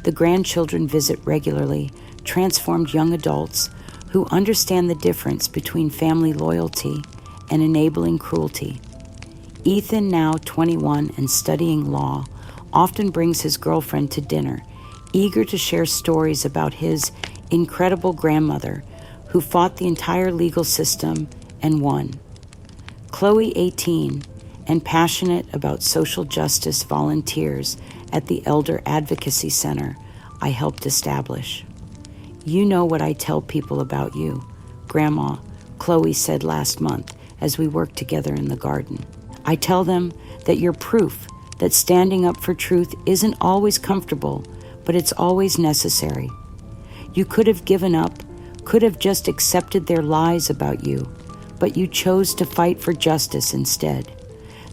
The grandchildren visit regularly, transformed young adults who understand the difference between family loyalty and enabling cruelty. Ethan, now 21 and studying law, often brings his girlfriend to dinner, eager to share stories about his incredible grandmother who fought the entire legal system and won. Chloe, 18, and passionate about social justice, volunteers at the Elder Advocacy Center I helped establish. "You know what I tell people about you, Grandma," Chloe said last month as we worked together in the garden. "I tell them that you're proof that standing up for truth isn't always comfortable, but it's always necessary. You could have given up, could have just accepted their lies about you, but you chose to fight for justice instead.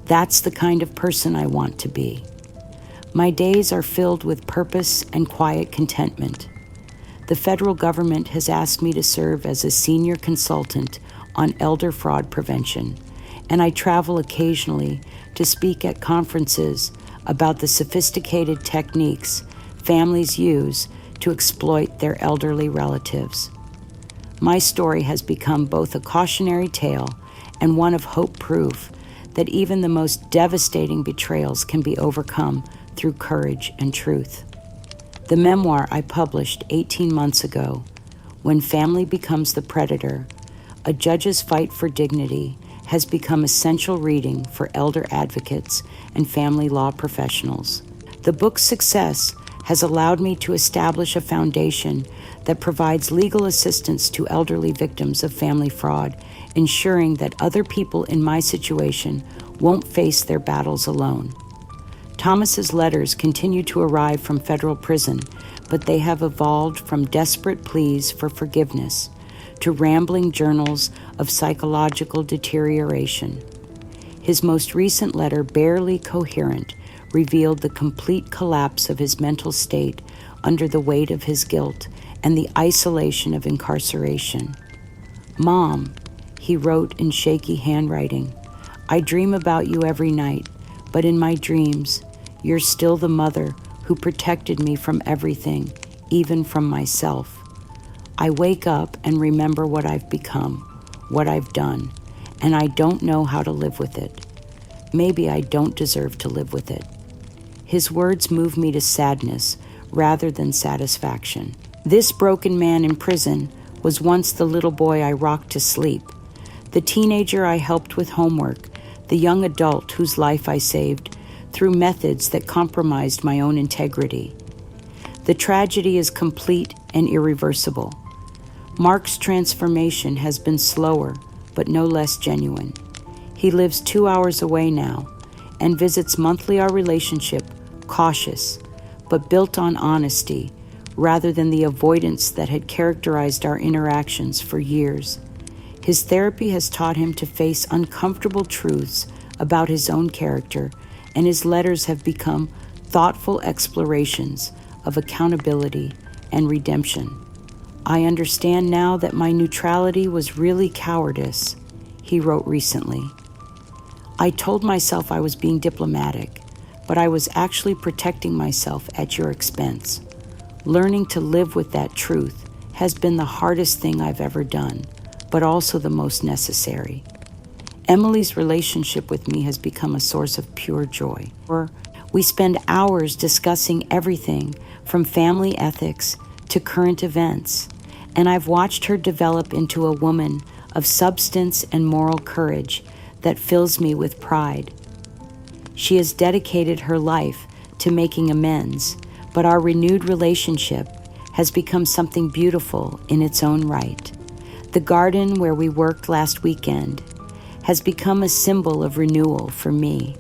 That's the kind of person I want to be. My days are filled with purpose and quiet contentment. The federal government has asked me to serve as a senior consultant on elder fraud prevention, and I travel occasionally to speak at conferences about the sophisticated techniques families use to exploit their elderly relatives. My story has become both a cautionary tale and one of hope proof that even the most devastating betrayals can be overcome through courage and truth. The memoir I published 18 months ago, When Family Becomes the Predator, A Judge's Fight for Dignity, has become essential reading for elder advocates and family law professionals. The book's success has allowed me to establish a foundation that provides legal assistance to elderly victims of family fraud, ensuring that other people in my situation won't face their battles alone. Thomas's letters continue to arrive from federal prison, but they have evolved from desperate pleas for forgiveness to rambling journals of psychological deterioration. His most recent letter, barely coherent, revealed the complete collapse of his mental state under the weight of his guilt and the isolation of incarceration. "Mom," he wrote in shaky handwriting, "I dream about you every night, but in my dreams, you're still the mother who protected me from everything, even from myself. I wake up and remember what I've become, what I've done, and I don't know how to live with it. Maybe I don't deserve to live with it." His words move me to sadness rather than satisfaction. This broken man in prison was once the little boy I rocked to sleep, the teenager I helped with homework, the young adult whose life I saved through methods that compromised my own integrity. The tragedy is complete and irreversible. Mark's transformation has been slower, but no less genuine. He lives 2 hours away now and visits monthly our relationship, cautious, but built on honesty rather than the avoidance that had characterized our interactions for years. His therapy has taught him to face uncomfortable truths about his own character, and his letters have become thoughtful explorations of accountability and redemption. "I understand now that my neutrality was really cowardice," he wrote recently. "I told myself I was being diplomatic, but I was actually protecting myself at your expense. Learning to live with that truth has been the hardest thing I've ever done, but also the most necessary." Emily's relationship with me has become a source of pure joy. We spend hours discussing everything from family ethics to current events, and I've watched her develop into a woman of substance and moral courage that fills me with pride. She has dedicated her life to making amends, but our renewed relationship has become something beautiful in its own right. The garden where we worked last weekend has become a symbol of renewal for me.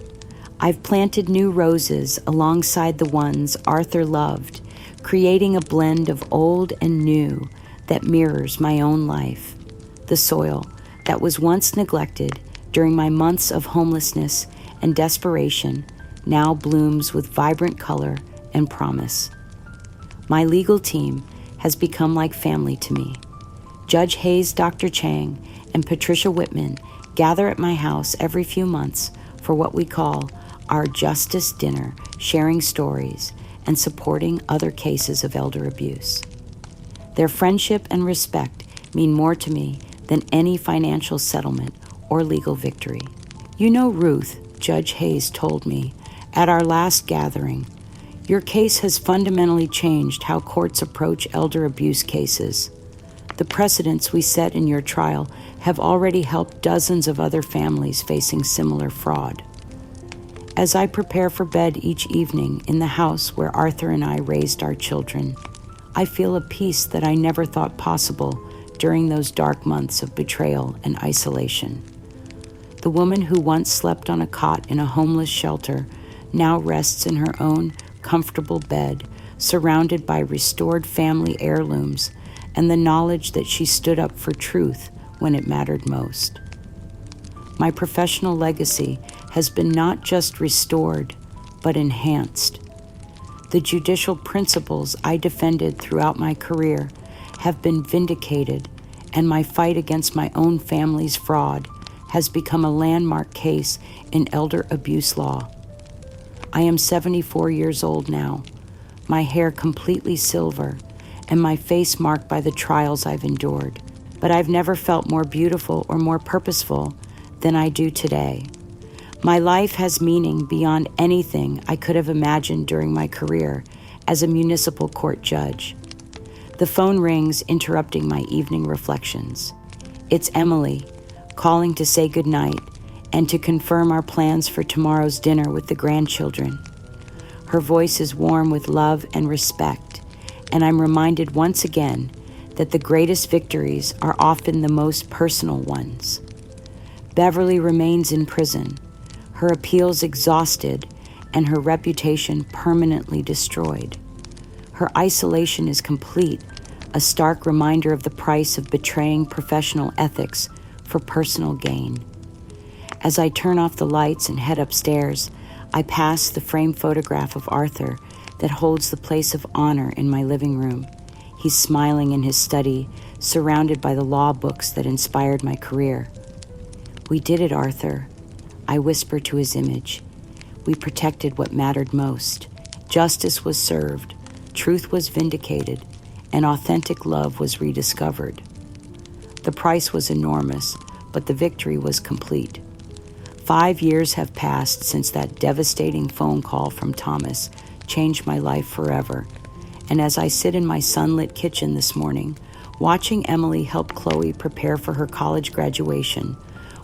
I've planted new roses alongside the ones Arthur loved, creating a blend of old and new that mirrors my own life. The soil that was once neglected during my months of homelessness and desperation now blooms with vibrant color and promise. My legal team has become like family to me. Judge Hayes, Dr. Chang, and Patricia Whitman gather at my house every few months for what we call our Justice Dinner, sharing stories and supporting other cases of elder abuse. Their friendship and respect mean more to me than any financial settlement or legal victory. You know, Ruth, Judge Hayes told me at our last gathering, your case has fundamentally changed how courts approach elder abuse cases. The precedents we set in your trial have already helped dozens of other families facing similar fraud. As I prepare for bed each evening in the house where Arthur and I raised our children, I feel a peace that I never thought possible during those dark months of betrayal and isolation. The woman who once slept on a cot in a homeless shelter now rests in her own comfortable bed, surrounded by restored family heirlooms and the knowledge that she stood up for truth when it mattered most. My professional legacy has been not just restored, but enhanced. The judicial principles I defended throughout my career have been vindicated, and my fight against my own family's fraud has become a landmark case in elder abuse law. I am 74 years old now, my hair completely silver, and my face marked by the trials I've endured. But I've never felt more beautiful or more purposeful than I do today. My life has meaning beyond anything I could have imagined during my career as a municipal court judge. The phone rings, interrupting my evening reflections. It's Emily, calling to say goodnight and to confirm our plans for tomorrow's dinner with the grandchildren. Her voice is warm with love and respect, and I'm reminded once again that the greatest victories are often the most personal ones. Beverly remains in prison, her appeals exhausted and her reputation permanently destroyed. Her isolation is complete, a stark reminder of the price of betraying professional ethics for personal gain. As I turn off the lights and head upstairs, I pass the framed photograph of Arthur that holds the place of honor in my living room. He's smiling in his study, surrounded by the law books that inspired my career. "We did it, Arthur," I whisper to his image. "We protected what mattered most. Justice was served, truth was vindicated, and authentic love was rediscovered." The price was enormous, but the victory was complete. 5 years have passed since that devastating phone call from Thomas changed my life forever. And as I sit in my sunlit kitchen this morning, watching Emily help Chloe prepare for her college graduation,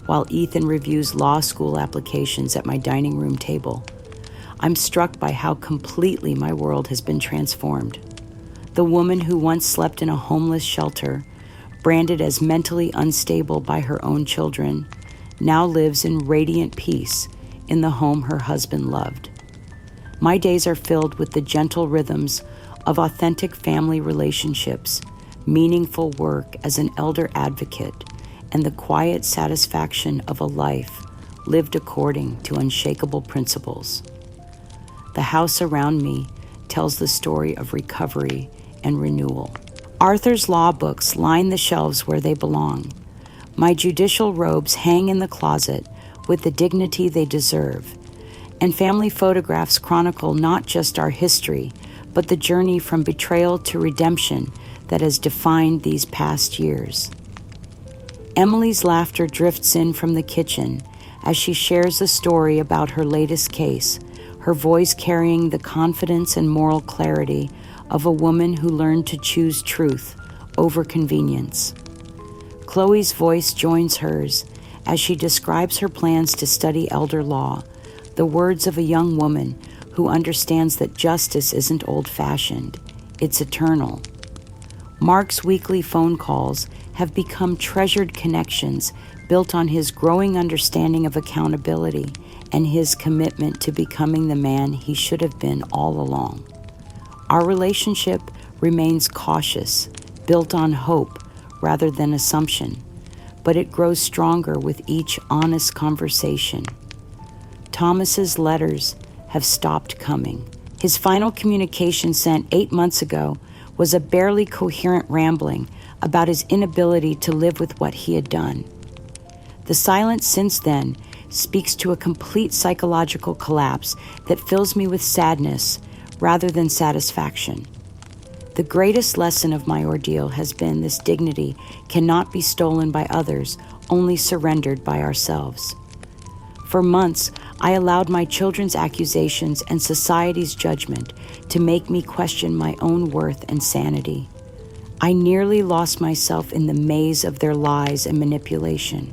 while Ethan reviews law school applications at my dining room table, I'm struck by how completely my world has been transformed. The woman who once slept in a homeless shelter, branded as mentally unstable by her own children, now lives in radiant peace in the home her husband loved. My days are filled with the gentle rhythms of authentic family relationships, meaningful work as an elder advocate, and the quiet satisfaction of a life lived according to unshakable principles. The house around me tells the story of recovery and renewal. Arthur's law books line the shelves where they belong. My judicial robes hang in the closet with the dignity they deserve, and family photographs chronicle not just our history, but the journey from betrayal to redemption that has defined these past years. Emily's laughter drifts in from the kitchen as she shares a story about her latest case, her voice carrying the confidence and moral clarity of a woman who learned to choose truth over convenience. Chloe's voice joins hers as she describes her plans to study elder law, the words of a young woman who understands that justice isn't old-fashioned, it's eternal. Mark's weekly phone calls have become treasured connections built on his growing understanding of accountability and his commitment to becoming the man he should have been all along. Our relationship remains cautious, built on hope rather than assumption, but it grows stronger with each honest conversation. Thomas's letters have stopped coming. His final communication sent 8 months ago was a barely coherent rambling about his inability to live with what he had done. The silence since then speaks to a complete psychological collapse that fills me with sadness rather than satisfaction. The greatest lesson of my ordeal has been this dignity cannot be stolen by others, only surrendered by ourselves. For months, I allowed my children's accusations and society's judgment to make me question my own worth and sanity. I nearly lost myself in the maze of their lies and manipulation.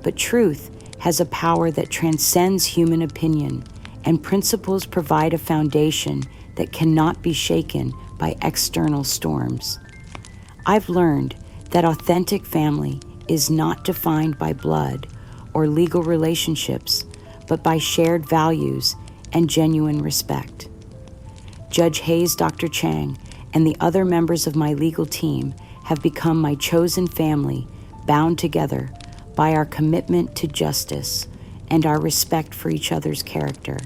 But truth has a power that transcends human opinion, and principles provide a foundation that cannot be shaken by external storms. I've learned that authentic family is not defined by blood or legal relationships, but by shared values and genuine respect. Judge Hayes, Dr. Chang, and the other members of my legal team have become my chosen family, bound together by our commitment to justice and our respect for each other's character.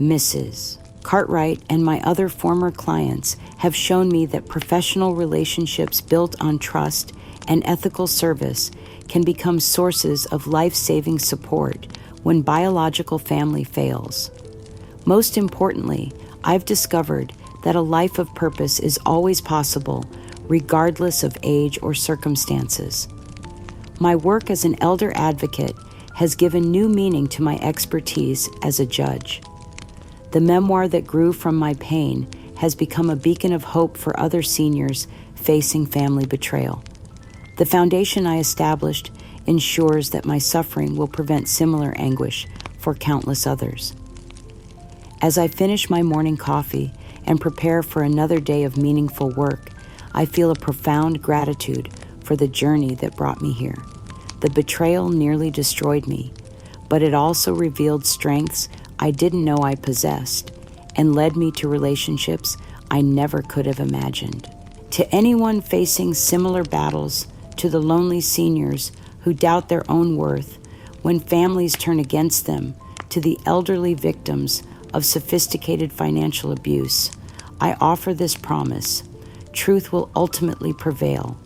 Mrs. Cartwright and my other former clients have shown me that professional relationships built on trust and ethical service can become sources of life-saving support when biological family fails. Most importantly, I've discovered that a life of purpose is always possible, regardless of age or circumstances. My work as an elder advocate has given new meaning to my expertise as a judge. The memoir that grew from my pain has become a beacon of hope for other seniors facing family betrayal. The foundation I established ensures that my suffering will prevent similar anguish for countless others. As I finish my morning coffee and prepare for another day of meaningful work, I feel a profound gratitude for the journey that brought me here. The betrayal nearly destroyed me, but it also revealed strengths I didn't know I possessed and led me to relationships I never could have imagined. To anyone facing similar battles, to the lonely seniors who doubt their own worth when families turn against them, to the elderly victims of sophisticated financial abuse, I offer this promise: truth will ultimately prevail.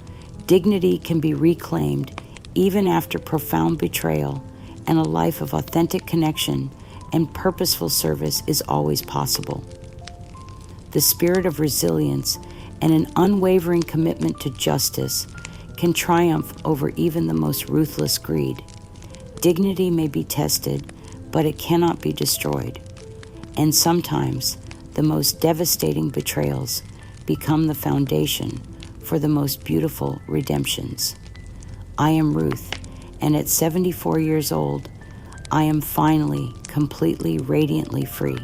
Dignity can be reclaimed even after profound betrayal, and a life of authentic connection and purposeful service is always possible. The spirit of resilience and an unwavering commitment to justice can triumph over even the most ruthless greed. Dignity may be tested, but it cannot be destroyed. And sometimes, the most devastating betrayals become the foundation for the most beautiful redemptions. I am Ruth, and at 74 years old, I am finally, completely, radiantly free